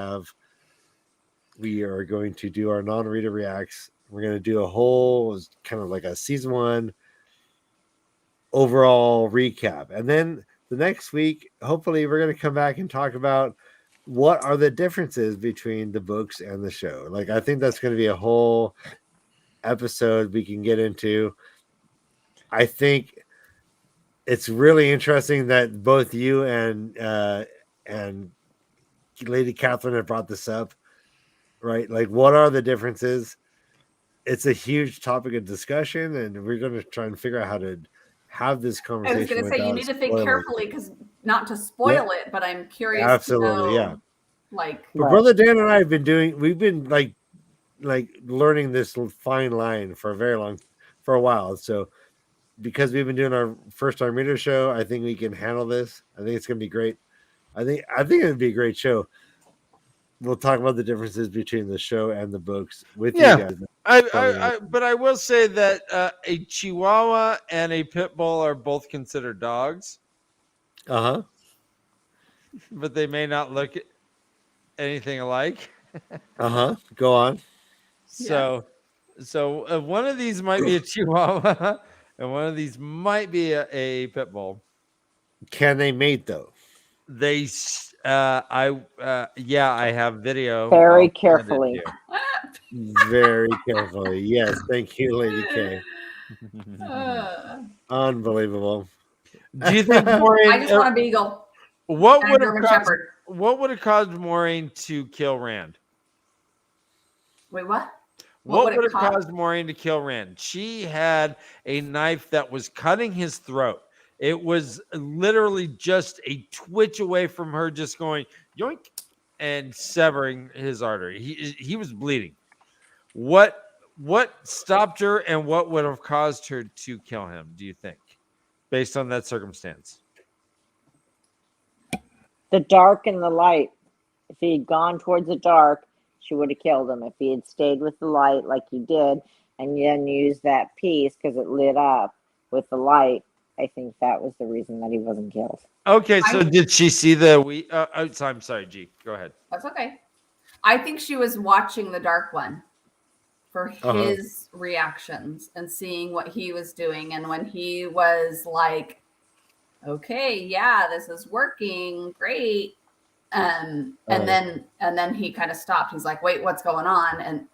are going to do our non-reader reacts. We're going to do a whole kind of like a season 1 overall recap. And then the next week, hopefully we're going to come back and talk about what are the differences between the books and the show. Like, I think that's going to be a whole episode we can get into. I think it's really interesting that both you and Lady Catherine have brought this up, right? Like, what are the differences? It's a huge topic of discussion, and we're going to try and figure out how to have this conversation. I was going to say, you need to think carefully, because not to spoil it, but I'm curious. Absolutely, to know, like, but Brother Dan and I we've been like learning this fine line for a while. So because we've been doing our first time reader show, I think we can handle this. I think it's going to be great. I think it would be a great show. We'll talk about the differences between the show and the books with you guys. But I will say that a Chihuahua and a Pit Bull are both considered dogs. Uh-huh. But they may not look anything alike. Uh-huh. Go on. So one of these might be a Chihuahua and one of these might be a Pit Bull. Can they mate though? They I have video. Very carefully. Very carefully. Yes, thank you, Lady K. Unbelievable. Do you think Moiraine? I just want a beagle. What would have caused Moiraine to kill Rand? Wait, what? What would have caused Moiraine to kill Rand? She had a knife that was cutting his throat. It was literally just a twitch away from her just going yoink and severing his artery. He was bleeding. What stopped her and what would have caused her to kill him, do you think, based on that circumstance? The dark and the light. If he had gone towards the dark, she would have killed him. If he had stayed with the light like he did and then used that piece because it lit up with the light, I think that was the reason that he wasn't killed. Okay, so did she see the I'm sorry, G. Go ahead. That's okay. I think she was watching the Dark One for his reactions and seeing what he was doing. And when he was like, okay, yeah, this is working, great. And then he kind of stopped. He's like, wait, what's going on? And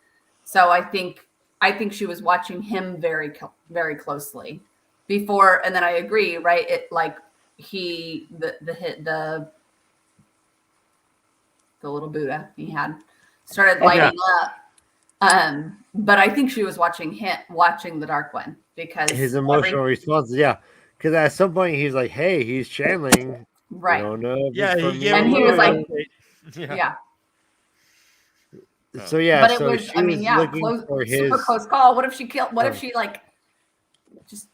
so I think she was watching him very, very closely before. And then I agree, right? It like the little Buddha he had started lighting up. But I think she was watching the Dark One because his emotional response. Yeah. Because at some point he's like, hey, he's channeling. Right. And he was like, yeah. So yeah, but it so was, she was looking for his super close call. What if she killed? What if she like just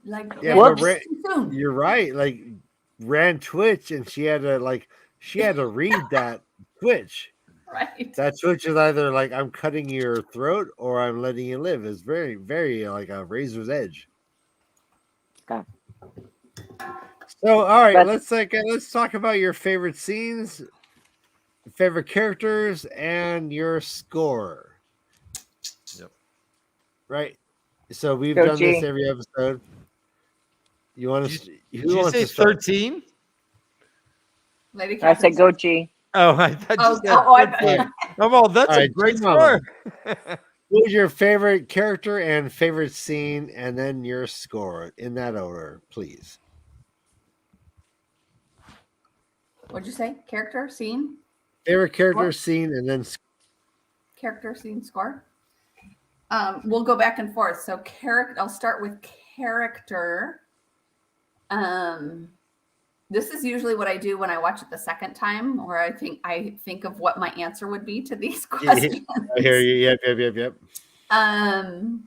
like? Yeah, but you're right. Like ran Twitch, and she had to read that Twitch. Right. That Twitch is either like I'm cutting your throat or I'm letting you live. It's very, very like a razor's edge. Okay. So all right, let's talk about your favorite scenes, favorite characters, and your score. Yep. Right. So we've done this every episode. You want to? Did you say 13? Lady I said go G. Oh, I thought you said 13. That's a great score. Who was your favorite character and favorite scene, and then your score in that order, please. What'd you say? Character, scene? Favorite character, scene, and then character, scene, score. We'll go back and forth. So I'll start with character. This is usually what I do when I watch it the second time, where I think of what my answer would be to these questions. I hear you. Yep. I'm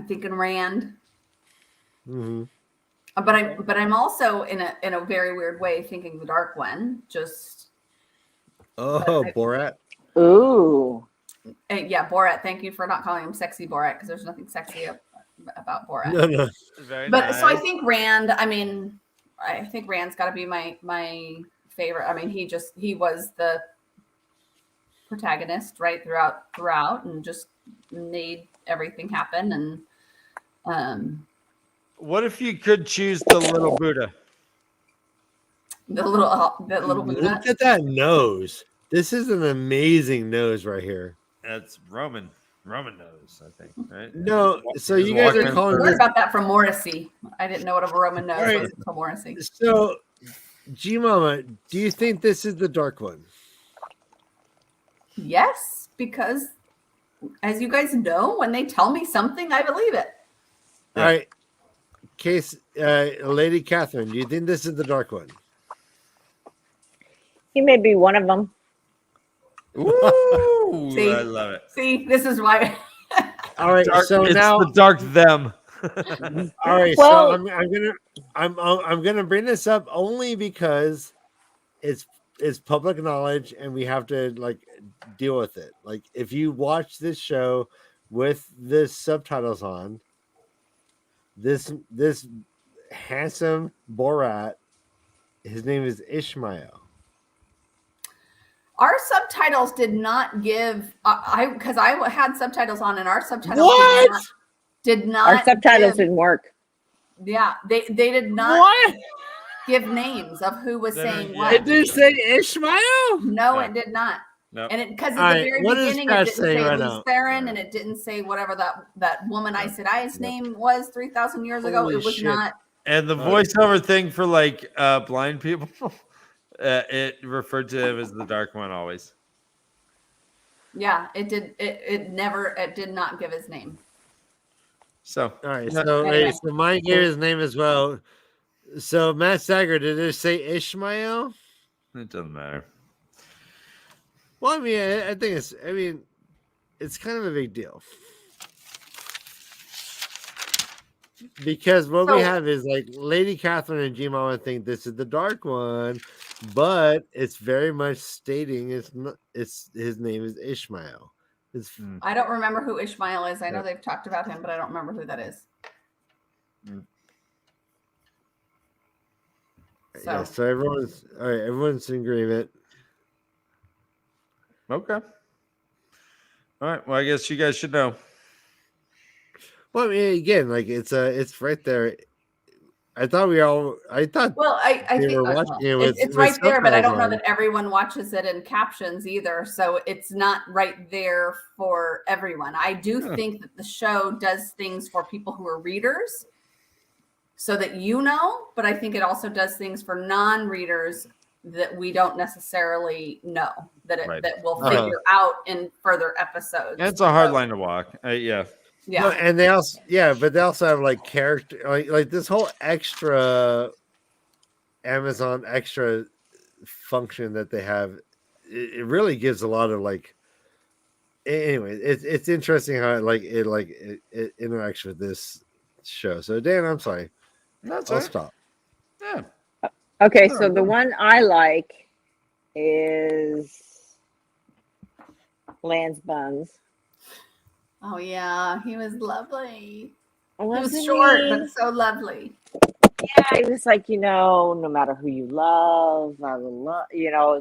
thinking Rand. Mm-hmm. But I'm also in a very weird way thinking the Dark One. Borat. Ooh. Yeah, Borat. Thank you for not calling him sexy Borat, because there's nothing sexy about Borat. No. Very but nice. So I think Rand. I mean, I think Rand's got to be my favorite. I mean, he was the protagonist right throughout, and just made everything happen. And what if you could choose the little Buddha? The little Buddha. Look at that nose. This is an amazing nose right here. That's Roman nose, I think, right? No, so you guys are calling this about that from Morrissey. I didn't know what a Roman nose was from Morrissey. So, G Mama, do you think this is the Dark One? Yes, because as you guys know, when they tell me something, I believe it. All right. Lady Catherine, do you think this is the Dark One? He may be one of them. Ooh, See? I love it. See, this is why. All right, so It's now the dark them. all right, Well- so I'm gonna bring this up only because it's public knowledge and we have to like deal with it. Like if you watch this show with the subtitles on, this handsome Borat, his name is Ishmael. Our subtitles did not give because I had subtitles on, and our subtitles What? did not Our subtitles give, didn't work. yeah, they did not What? give names of who was They saying don't- what. It did say Ishmael? No, No. it did not. No. And because at All the right, very what is beginning, it Crash didn't saying say right Leaf now? Theron, and it didn't say whatever that woman Aes Sedai's name was 3,000 years ago. Holy It was shit. not. And the voiceover thing for like blind people, it referred to him as the Dark One always. Yeah, it did. It did not give his name. So All right, Yeah. so Anyway. so mine gave his name as well. So MaTsDaGger, did it say Ishmael? it doesn't matter. Well, I mean, I think it's kind of a big deal. Because what we So- have is like Lady Catherine and G-Mama think this is the Dark One, but it's very much stating it's his name is Ishmael. It's I don't remember who Ishmael is. I know Yeah. they've talked about him, but I don't remember who that is. So, yeah, so everyone's all right, everyone's in agreement. Okay. All right. Well, I guess you guys should know. Well, I mean, again, like it's right there. I thought well, I they think were watching it it's with right there, but I don't know subtitles that everyone watches it in captions either. So it's not right there for everyone. I do think that the show does things for people who are readers so that you know, but I think it also does things for non-readers that we don't necessarily know that Right. that we'll Uh-huh. figure out in further episodes. It's a hard So, line to walk. Yeah. Yeah. No, and they also but they also have like character like this whole extra Amazon extra function that they have. It really gives a lot of like. Anyway, it's interesting how it interacts with this show. So Dan, I'm sorry, That's I'll it. stop. Yeah. Okay, so the one I like is Lan's Buns. Oh yeah, he was lovely. He was Wasn't short, he? but so lovely. Yeah, it was like, no matter who you love, I will love,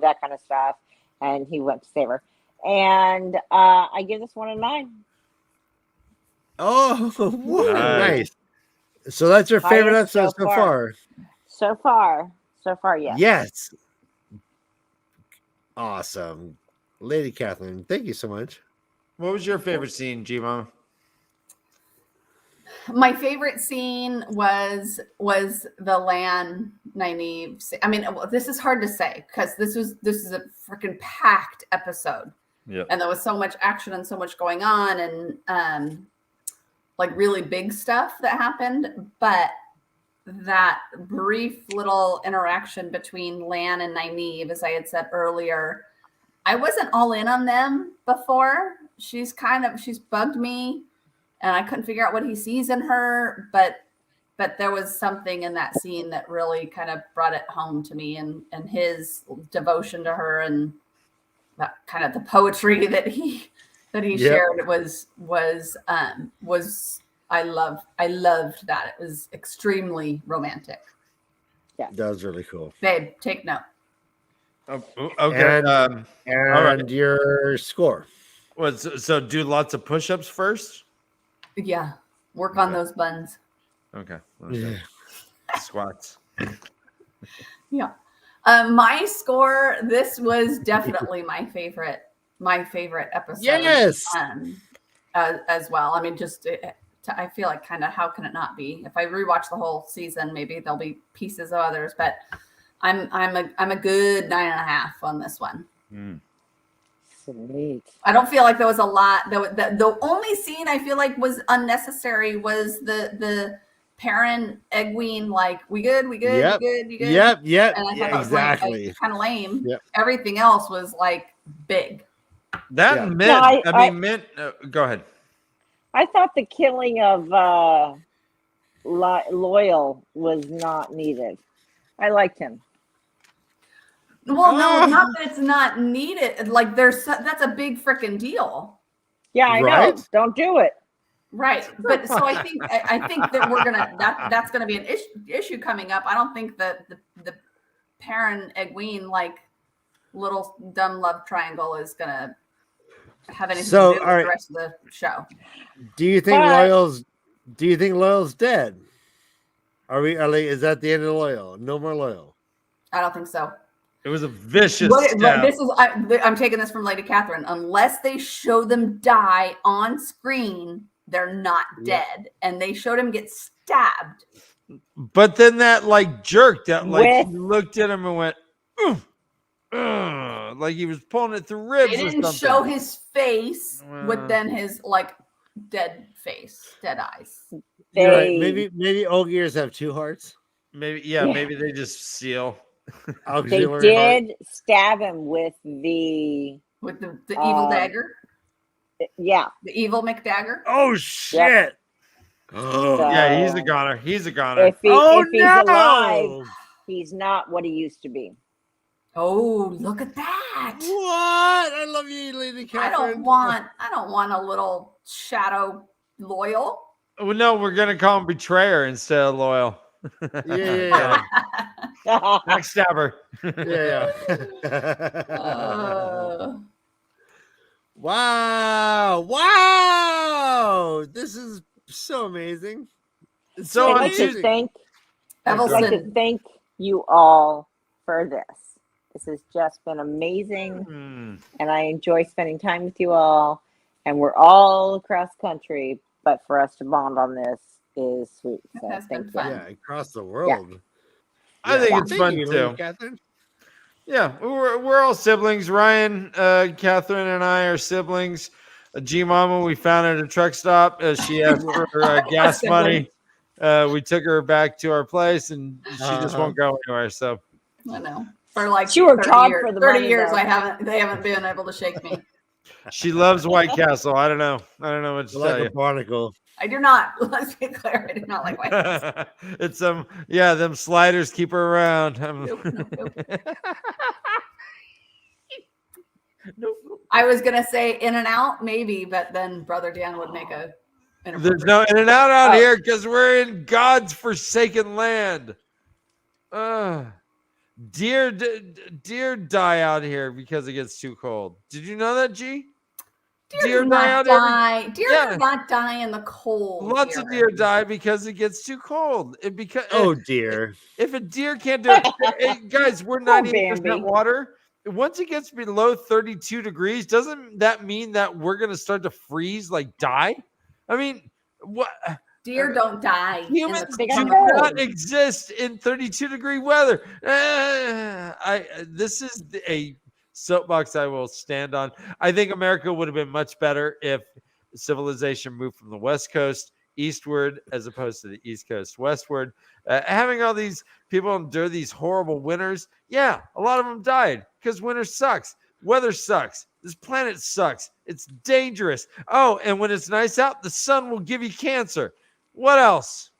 that kind of stuff. And he went to save her. And I give this one a 9. Oh, Nice. nice. So that's your favorite Highest episode so far. So far, yes. Yes. Awesome, Lady Catherine. Thank you so much. What was your favorite scene, G-Mama? My favorite scene was the Lan Nynaeve. I mean, this is hard to say because this is a freaking packed episode. Yeah. And there was so much action and so much going on and like really big stuff that happened. But that brief little interaction between Lan and Nynaeve, as I had said earlier, I wasn't all in on them before. She's bugged me and I couldn't figure out what he sees in her, but there was something in that scene that really kind of brought it home to me and Yep. devotion to her and that kind of the poetry that he shared was I loved that. It was extremely romantic. That was really cool. Babe, take note. Oh, okay. And- All right. And your score. So do lots of push-ups first? Yeah. Work on Okay. those buns. Okay. Yeah. Squats. Yeah. My score, this was definitely my favorite episode. Yes. As well. I mean, I feel like kind of how can it not be? If I rewatch the whole season, maybe there'll be pieces of others, but I'm a good 9.5 on this one. Sweet. I don't feel like there was a lot. The only scene I feel like was unnecessary was the Perrin Egwene, like we good, Yep. you good. Yep. And I thought that was Exactly. kind of lame. Yep. Everything else was like big. That Yeah. meant, No, Mint. Go ahead. I thought the killing of Loyal was not needed. I liked him. Well, no, not that it's not needed. Like that's a big freaking deal. Yeah, I know. Right? Don't do it. Right. But so I think that we're gonna that's gonna be an issue coming up. I don't think that the Perrin Egwene like little dumb love triangle is gonna have anything to do with the rest of the show. Do you think Loyal's dead? Is that the end of Loyal? No more Loyal. I don't think so. It was a vicious stab. This is I'm taking this from Lady Catherine. Unless they show them die on screen, they're not dead. And they showed him get stabbed. But then that like jerk that like he looked at him and went, like he was pulling it through ribs. They didn't show his face with then his like dead face, dead eyes. Right. Maybe Ogiers have two hearts. Maybe maybe they just seal. They did stab him with the evil dagger. Yeah, the evil McDagger. Oh shit! Yep. So, yeah, he's a goner. He's a goner. If he's alive, he's not what he used to be. Oh, look at that! What? I love you, Lady Catherine. I don't want a little shadow Loyal. Well, no, we're gonna call him betrayer instead of loyal. Yeah. Backstabber. Wow! This is so amazing. So I'd like to thank you all for this. This has just been amazing, and I enjoy spending time with you all. And we're all across country, but for us to bond on this is sweet. So thank you. Yeah, across the world. Yeah. I think it's fun too. Catherine. Yeah, we're all siblings. Ryan, Catherine, and I are siblings. G Mama, we found at a truck stop. She asked for gas money. We took her back to our place, and she just won't go anywhere. So I know. For like she worked hard for the 30 years. They haven't been able to shake me. She loves White Castle. I don't know what to tell you. Barnacle. I do not. Let's be clear. I do not like White Castle. It's them sliders keep her around. Nope. I was gonna say In and Out, maybe, but then Brother Dan would make a. There's no In and Out out here because we're in God's forsaken land. Deer die out here because it gets too cold. Did you know that, G? Deer do not die. Deer do not die in the cold. Lots of deer die because it gets too cold. Dear. If a deer can't do it, guys, we're 90% water. Once it gets below 32 degrees, doesn't that mean that we're gonna start to freeze, like die? I mean, what? Deer don't die. Humans do not exist in 32-degree weather. This is a soapbox I will stand on. I think America would have been much better if civilization moved from the West Coast eastward as opposed to the East Coast westward. Having all these people endure these horrible winters, a lot of them died because winter sucks. Weather sucks. This planet sucks. It's dangerous. Oh, and when it's nice out, the sun will give you cancer. What else?